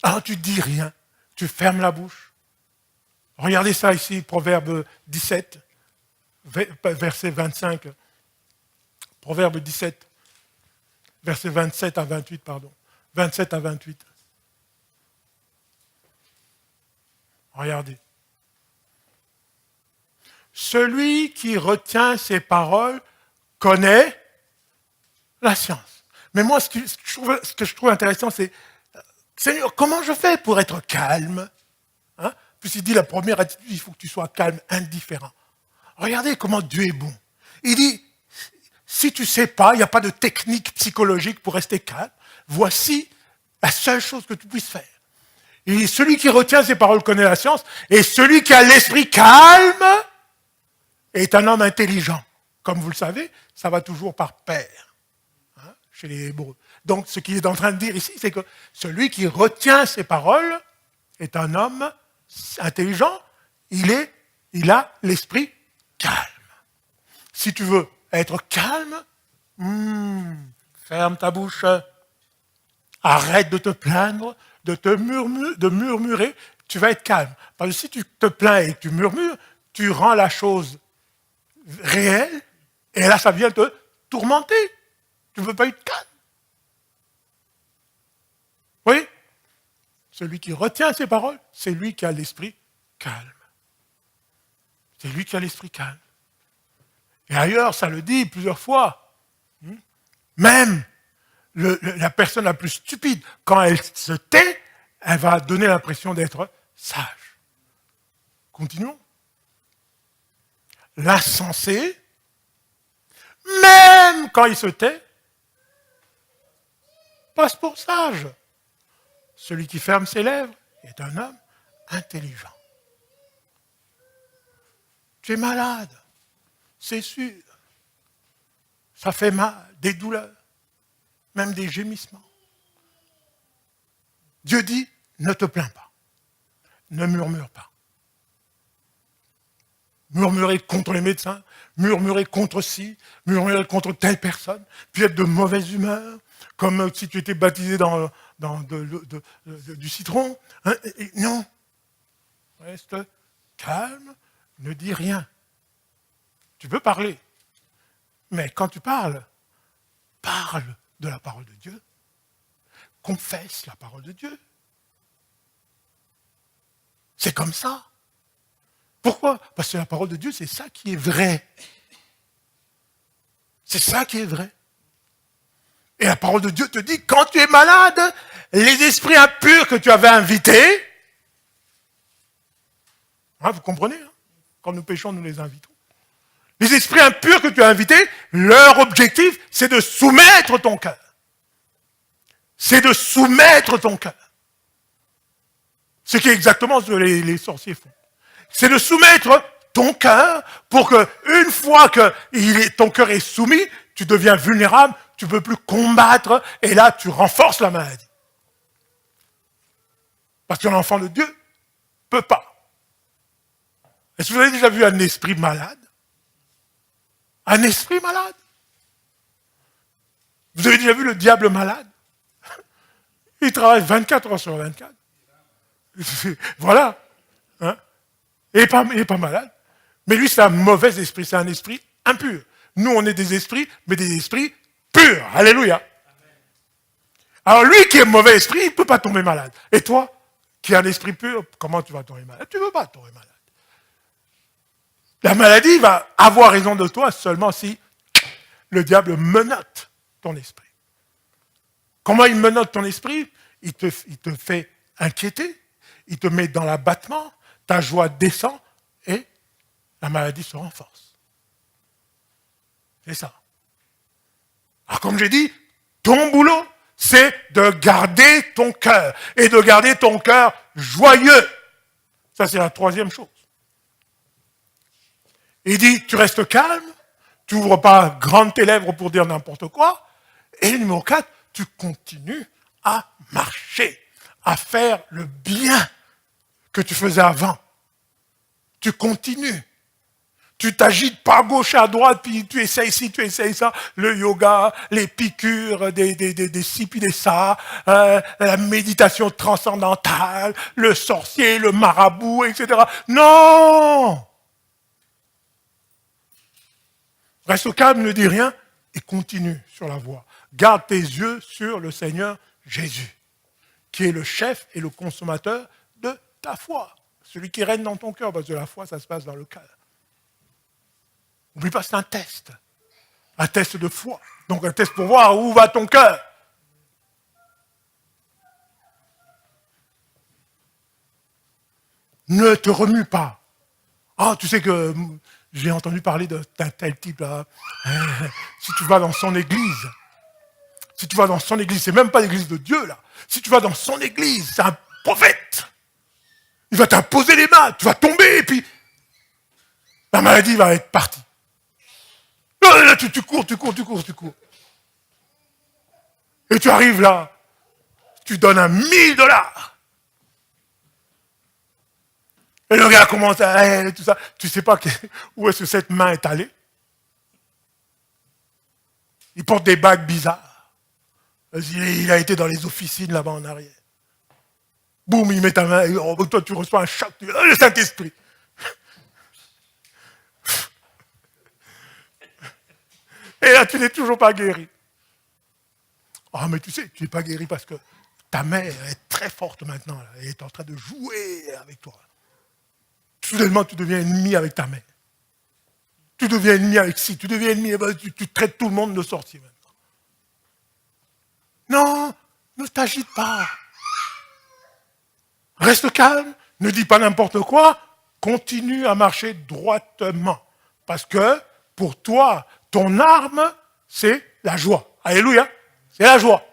Alors tu dis rien, tu fermes la bouche. Regardez ça ici, Proverbe 17, verset 25. Proverbe 17, verset 27 à 28, pardon. 27 à 28. Regardez. Celui qui retient ses paroles connaît la science. Mais moi, ce que je trouve intéressant, c'est, Seigneur, comment je fais pour être calme? Hein? Puis il dit, la première attitude, il faut que tu sois calme, indifférent. Regardez comment Dieu est bon. Il dit, si tu ne sais pas, il n'y a pas de technique psychologique pour rester calme, voici la seule chose que tu puisses faire. Il dit, celui qui retient ses paroles connaît la science, et celui qui a l'esprit calme est un homme intelligent. Comme vous le savez, ça va toujours par pair, hein, chez les Hébreux. Donc, ce qu'il est en train de dire ici, c'est que celui qui retient ses paroles est un homme intelligent, il a l'esprit calme. Si tu veux être calme, ferme ta bouche, arrête de te plaindre, de murmurer, tu vas être calme. Parce que si tu te plains et que tu murmures, tu rends la chose réelle, et là, ça vient te tourmenter. Tu ne veux pas être calme. Oui? Celui qui retient ses paroles, c'est lui qui a l'esprit calme. C'est lui qui a l'esprit calme. Et ailleurs, ça le dit plusieurs fois. Même la personne la plus stupide, quand elle se tait, elle va donner l'impression d'être sage. Continuons. L'insensé, même quand il se tait, passe pour sage. Celui qui ferme ses lèvres est un homme intelligent. Tu es malade, c'est sûr. Ça fait mal, des douleurs, même des gémissements. Dieu dit, ne te plains pas. ne murmure pas. Murmurer contre les médecins, murmurer contre ci, murmurer contre telle personne, puis être de mauvaise humeur, comme si tu étais baptisé dans du citron. Hein, non, reste calme, ne dis rien. Tu peux parler, mais quand tu parles, parle de la parole de Dieu, confesse la parole de Dieu. C'est comme ça. Pourquoi? Parce que la parole de Dieu, c'est ça qui est vrai. C'est ça qui est vrai. Et la parole de Dieu te dit, quand tu es malade, les esprits impurs que tu avais invités, hein, vous comprenez, hein? Quand nous péchons, nous les invitons. Les esprits impurs que tu as invités, leur objectif, c'est de soumettre ton cœur. C'est de soumettre ton cœur. Ce qui est exactement ce que les sorciers font. C'est de soumettre ton cœur pour que, une fois que ton cœur est soumis, tu deviens vulnérable, tu ne peux plus combattre, et là, tu renforces la maladie. Parce qu'un enfant de Dieu ne peut pas. Est-ce que vous avez déjà vu un esprit malade? Un esprit malade? Vous avez déjà vu le diable malade? Il travaille 24 heures sur 24. Voilà. Hein? Il n'est pas malade. Mais lui, c'est un mauvais esprit, c'est un esprit impur. Nous, on est des esprits, mais des esprits purs. Alléluia. Alors lui qui est mauvais esprit, il ne peut pas tomber malade. Et toi, qui as un esprit pur, comment tu vas tomber malade? Tu ne veux pas tomber malade. La maladie va avoir raison de toi seulement si le diable menotte ton esprit. Comment il menotte ton esprit? Il te fait inquiéter, il te met dans l'abattement, ta joie descend et la maladie se renforce. C'est ça. Alors comme j'ai dit, ton boulot, c'est de garder ton cœur et de garder ton cœur joyeux. Ça, c'est la troisième chose. Il dit, tu restes calme, tu n'ouvres pas grand tes lèvres pour dire n'importe quoi. Et numéro 4, tu continues à marcher, à faire le bien que tu faisais avant. Tu continues. Tu t'agites pas à gauche, à droite, puis tu essayes ci, tu essayes ça. Le yoga, les piqûres, des ci, puis des ça, la méditation transcendantale, le sorcier, le marabout, etc. Non! Reste au calme, ne dis rien, et continue sur la voie. Garde tes yeux sur le Seigneur Jésus, qui est le chef et le consommateur de ta foi. Celui qui règne dans ton cœur, parce que la foi, ça se passe dans le cœur. N'oublie pas, c'est un test de foi. Donc un test pour voir où va ton cœur. Ne te remue pas. Ah, tu sais que j'ai entendu parler d'un tel type là. Si tu vas dans son église, c'est même pas l'église de Dieu là. Si tu vas dans son église, c'est un prophète. Il va t'imposer les mains, tu vas tomber et puis la maladie va être partie. Là, tu cours. Et tu arrives là, tu donnes $1000. Et le gars commence à tout ça. Tu ne sais pas où est-ce que cette main est allée. Il porte des bagues bizarres. Il a été dans les officines là-bas en arrière. Boum, il met ta main, et toi tu reçois un choc, le Saint-Esprit. Et là, tu n'es toujours pas guéri. Ah, mais tu sais, tu n'es pas guéri parce que ta mère est très forte maintenant. Là, elle est en train de jouer avec toi. Soudainement, tu deviens ennemi avec ta mère. Tu deviens ennemi avec ci, tu deviens ennemi, tu traites tout le monde de sorcier maintenant. Non, ne t'agite pas. Reste calme, ne dis pas n'importe quoi, continue à marcher droitement. Parce que, pour toi, ton arme, c'est la joie. Alléluia, c'est la joie.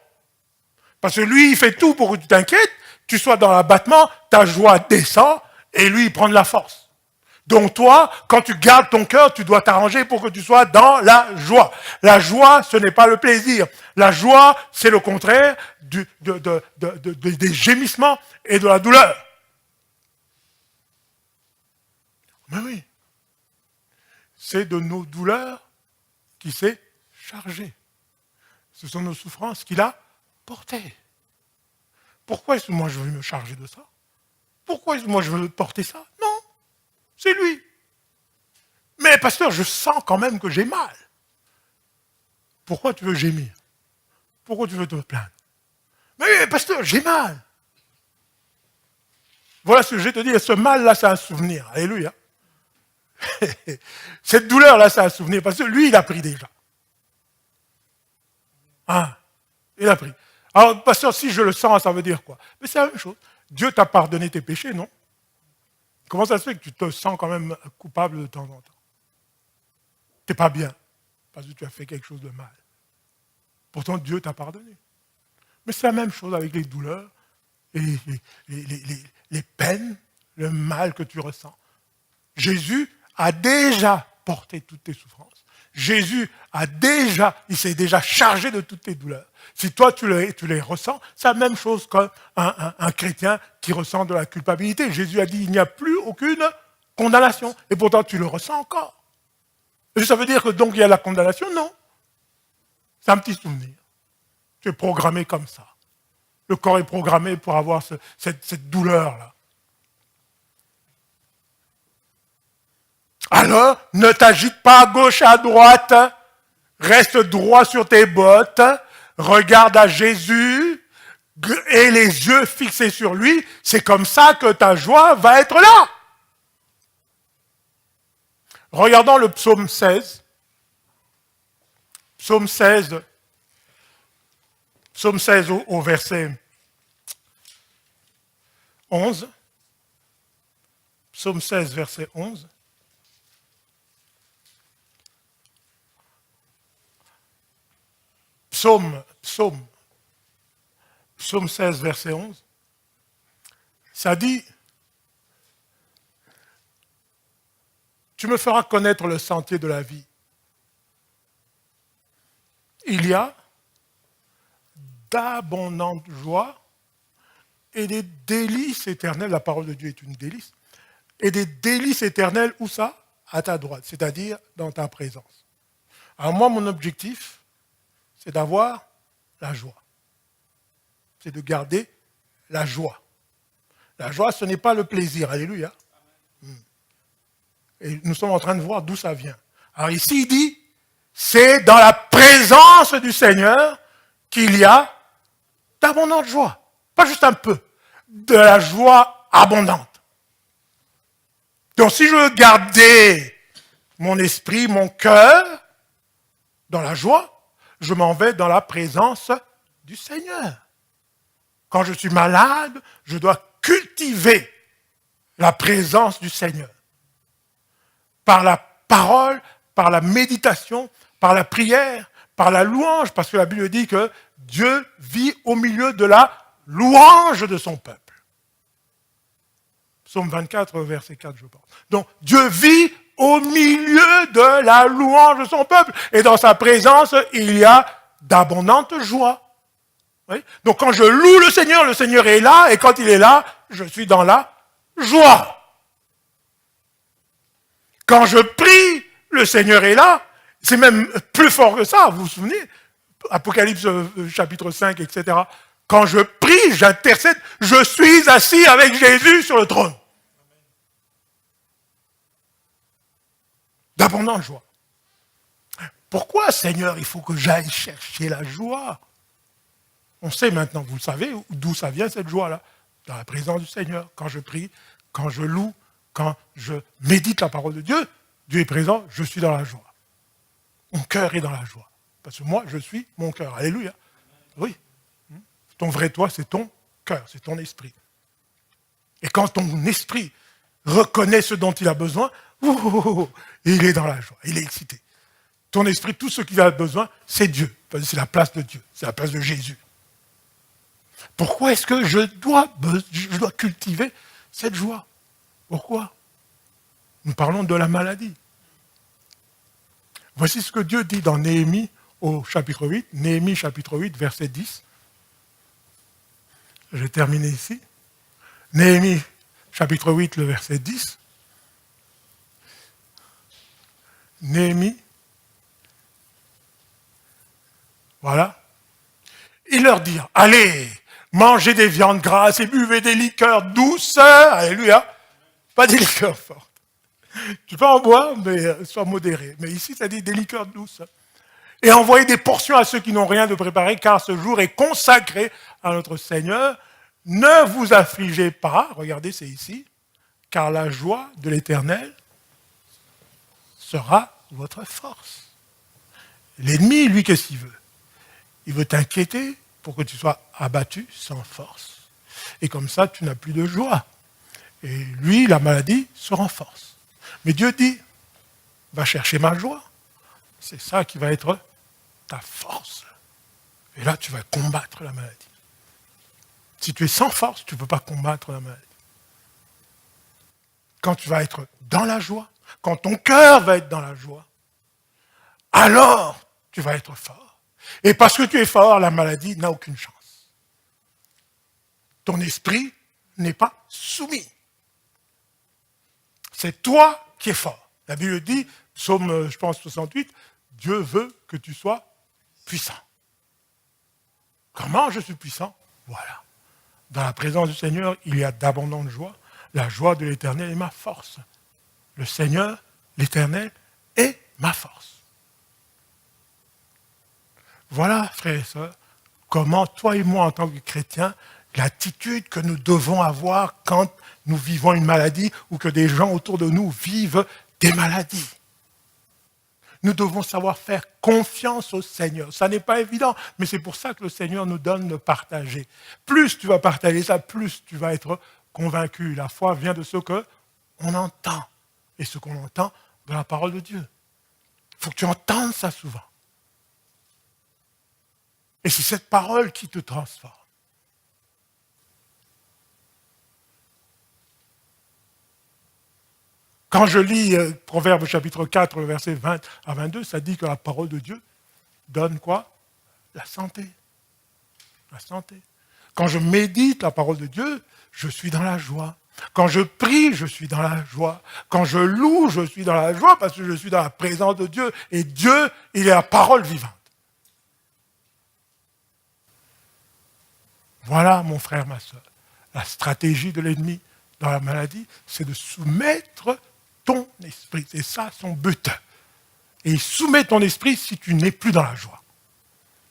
Parce que lui, il fait tout pour que tu t'inquiètes, tu sois dans l'abattement, ta joie descend, et lui, il prend de la force. Donc toi, quand tu gardes ton cœur, tu dois t'arranger pour que tu sois dans la joie. La joie, ce n'est pas le plaisir. La joie, c'est le contraire des gémissements et de la douleur. Mais oui. C'est de nos douleurs qu'il s'est chargé. Ce sont nos souffrances qu'il a portées. Pourquoi est-ce que moi je veux me charger de ça? Pourquoi est-ce que moi je veux porter ça? Non, c'est lui. Mais pasteur, je sens quand même que j'ai mal. Pourquoi tu veux gémir? Pourquoi tu veux te plaindre? Mais pasteur, j'ai mal. Voilà ce que je vais te dire, ce mal-là, c'est un souvenir. Alléluia. Cette douleur-là, c'est un souvenir, parce que lui, il a pris déjà. Hein? Il a pris. Alors, pasteur, si je le sens, ça veut dire quoi? Mais c'est la même chose. Dieu t'a pardonné tes péchés, non? Comment ça se fait que tu te sens quand même coupable de temps en temps? Tu n'es pas bien, parce que tu as fait quelque chose de mal. Pourtant, Dieu t'a pardonné. Mais c'est la même chose avec les douleurs, et les peines, le mal que tu ressens. Jésus a déjà porté toutes tes souffrances. Jésus il s'est déjà chargé de toutes tes douleurs. Si toi tu les ressens, c'est la même chose qu'un chrétien qui ressent de la culpabilité. Jésus a dit il n'y a plus aucune condamnation. Et pourtant tu le ressens encore. Et ça veut dire que donc il y a la condamnation? Non. C'est un petit souvenir. Tu es programmé comme ça. Le corps est programmé pour avoir cette douleur-là. Alors, ne t'agite pas à gauche, à droite, reste droit sur tes bottes, regarde à Jésus et les yeux fixés sur lui, c'est comme ça que ta joie va être là. Regardons le psaume 16. Psaume 16 au verset 11. Psaume 16, verset 11. Psaume 16, verset 11, ça dit, tu me feras connaître le sentier de la vie. Il y a d'abondantes joies et des délices éternelles, la parole de Dieu est une délice, et des délices éternelles, où ça? À ta droite, c'est-à-dire dans ta présence. Alors moi, mon objectif, c'est d'avoir la joie. C'est de garder la joie. La joie, ce n'est pas le plaisir. Alléluia. Et nous sommes en train de voir d'où ça vient. Alors ici, il dit, c'est dans la présence du Seigneur qu'il y a d'abondante joie. Pas juste un peu, de la joie abondante. Donc si je veux garder mon esprit, mon cœur dans la joie, je m'en vais dans la présence du Seigneur. Quand je suis malade, je dois cultiver la présence du Seigneur. Par la parole, par la méditation, par la prière, par la louange, parce que la Bible dit que Dieu vit au milieu de la louange de son peuple. Psaume 24, verset 4, je pense. Donc, Dieu vit au milieu de la louange de son peuple. Et dans sa présence, il y a d'abondante joie. Oui? Donc quand je loue le Seigneur est là, et quand il est là, je suis dans la joie. Quand je prie, le Seigneur est là. C'est même plus fort que ça, vous vous souvenez? Apocalypse chapitre 5, etc. Quand je prie, j'intercède, je suis assis avec Jésus sur le trône. D'abondante joie. Pourquoi, Seigneur, il faut que j'aille chercher la joie? On sait maintenant, vous le savez, d'où ça vient cette joie-là. Dans la présence du Seigneur. Quand je prie, quand je loue, quand je médite la parole de Dieu, Dieu est présent, je suis dans la joie. Mon cœur est dans la joie. Parce que moi, je suis mon cœur. Alléluia. Oui. Ton vrai toi, c'est ton cœur, c'est ton esprit. Et quand ton esprit reconnaît ce dont il a besoin, il est dans la joie, il est excité. Ton esprit, tout ce qu'il a besoin, c'est Dieu. C'est la place de Dieu, c'est la place de Jésus. Pourquoi est-ce que je dois cultiver cette joie? Pourquoi? Nous parlons de la maladie. Voici ce que Dieu dit dans Néhémie au chapitre 8, Néhémie chapitre 8, verset 10. Je vais terminer ici. Néhémie chapitre 8, le verset 10. Néhémie. Voilà. Ils leur dirent, allez, mangez des viandes grasses et buvez des liqueurs douces. Alléluia. Pas des liqueurs fortes. Tu peux en boire, mais sois modéré. Mais ici, ça dit des liqueurs douces. Et envoyez des portions à ceux qui n'ont rien de préparé, car ce jour est consacré à notre Seigneur. Ne vous affligez pas, regardez, c'est ici, car la joie de l'Éternel sera votre force. L'ennemi, lui, qu'est-ce qu'il veut? Il veut t'inquiéter pour que tu sois abattu sans force. Et comme ça, tu n'as plus de joie. Et lui, la maladie, se renforce. Mais Dieu dit, va chercher ma joie. C'est ça qui va être ta force. Et là, tu vas combattre la maladie. Si tu es sans force, tu ne peux pas combattre la maladie. Quand tu vas être dans la joie, quand ton cœur va être dans la joie, alors tu vas être fort. Et parce que tu es fort, la maladie n'a aucune chance. Ton esprit n'est pas soumis. C'est toi qui es fort. La Bible dit, psaume, je pense, 68, Dieu veut que tu sois puissant. Comment je suis puissant? Voilà. Dans la présence du Seigneur, il y a d'abondantes joies. La joie de l'Éternel est ma force. Le Seigneur, l'Éternel, est ma force. Voilà, frères et sœurs, comment toi et moi, en tant que chrétiens, l'attitude que nous devons avoir quand nous vivons une maladie ou que des gens autour de nous vivent des maladies. Nous devons savoir faire confiance au Seigneur. Ça n'est pas évident, mais c'est pour ça que le Seigneur nous donne de partager. Plus tu vas partager ça, plus tu vas être convaincu. La foi vient de ce qu'on entend. Et ce qu'on entend de la parole de Dieu. Il faut que tu entendes ça souvent. Et c'est cette parole qui te transforme. Quand je lis Proverbes chapitre 4, le verset 20 à 22, ça dit que la parole de Dieu donne quoi? La santé. La santé. Quand je médite la parole de Dieu, je suis dans la joie. Quand je prie, je suis dans la joie. Quand je loue, je suis dans la joie parce que je suis dans la présence de Dieu. Et Dieu, il est la parole vivante. Voilà, mon frère, ma soeur. La stratégie de l'ennemi dans la maladie, c'est de soumettre ton esprit. C'est ça son but. Et il soumet ton esprit si tu n'es plus dans la joie.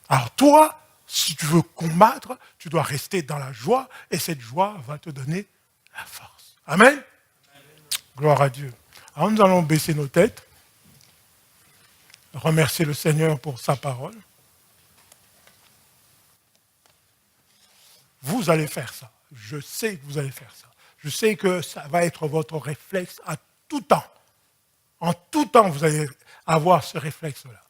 Alors toi, si tu veux combattre, tu dois rester dans la joie et cette joie va te donner la force. Amen. Amen. Gloire à Dieu. Alors nous allons baisser nos têtes, remercier le Seigneur pour sa parole. Vous allez faire ça. Je sais que vous allez faire ça. Je sais que ça va être votre réflexe à tout temps. En tout temps, vous allez avoir ce réflexe-là.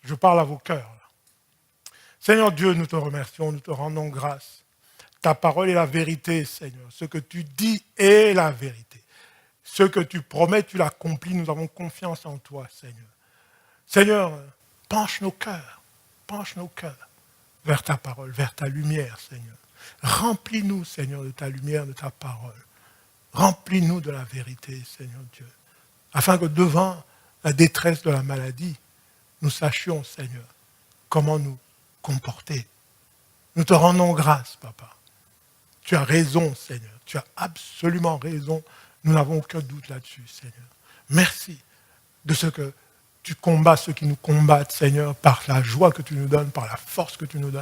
Je parle à vos cœurs. Là. Seigneur Dieu, nous te remercions, nous te rendons grâce. Ta parole est la vérité, Seigneur. Ce que tu dis est la vérité. Ce que tu promets, tu l'accomplis. Nous avons confiance en toi, Seigneur. Seigneur, penche nos cœurs vers ta parole, vers ta lumière, Seigneur. Remplis-nous, Seigneur, de ta lumière, de ta parole. Remplis-nous de la vérité, Seigneur Dieu. Afin que devant la détresse de la maladie, nous sachions, Seigneur, comment nous comporter. Nous te rendons grâce, Papa. Tu as raison, Seigneur. Tu as absolument raison. Nous n'avons aucun doute là-dessus, Seigneur. Merci de ce que tu combats ceux qui nous combattent, Seigneur, par la joie que tu nous donnes, par la force que tu nous donnes.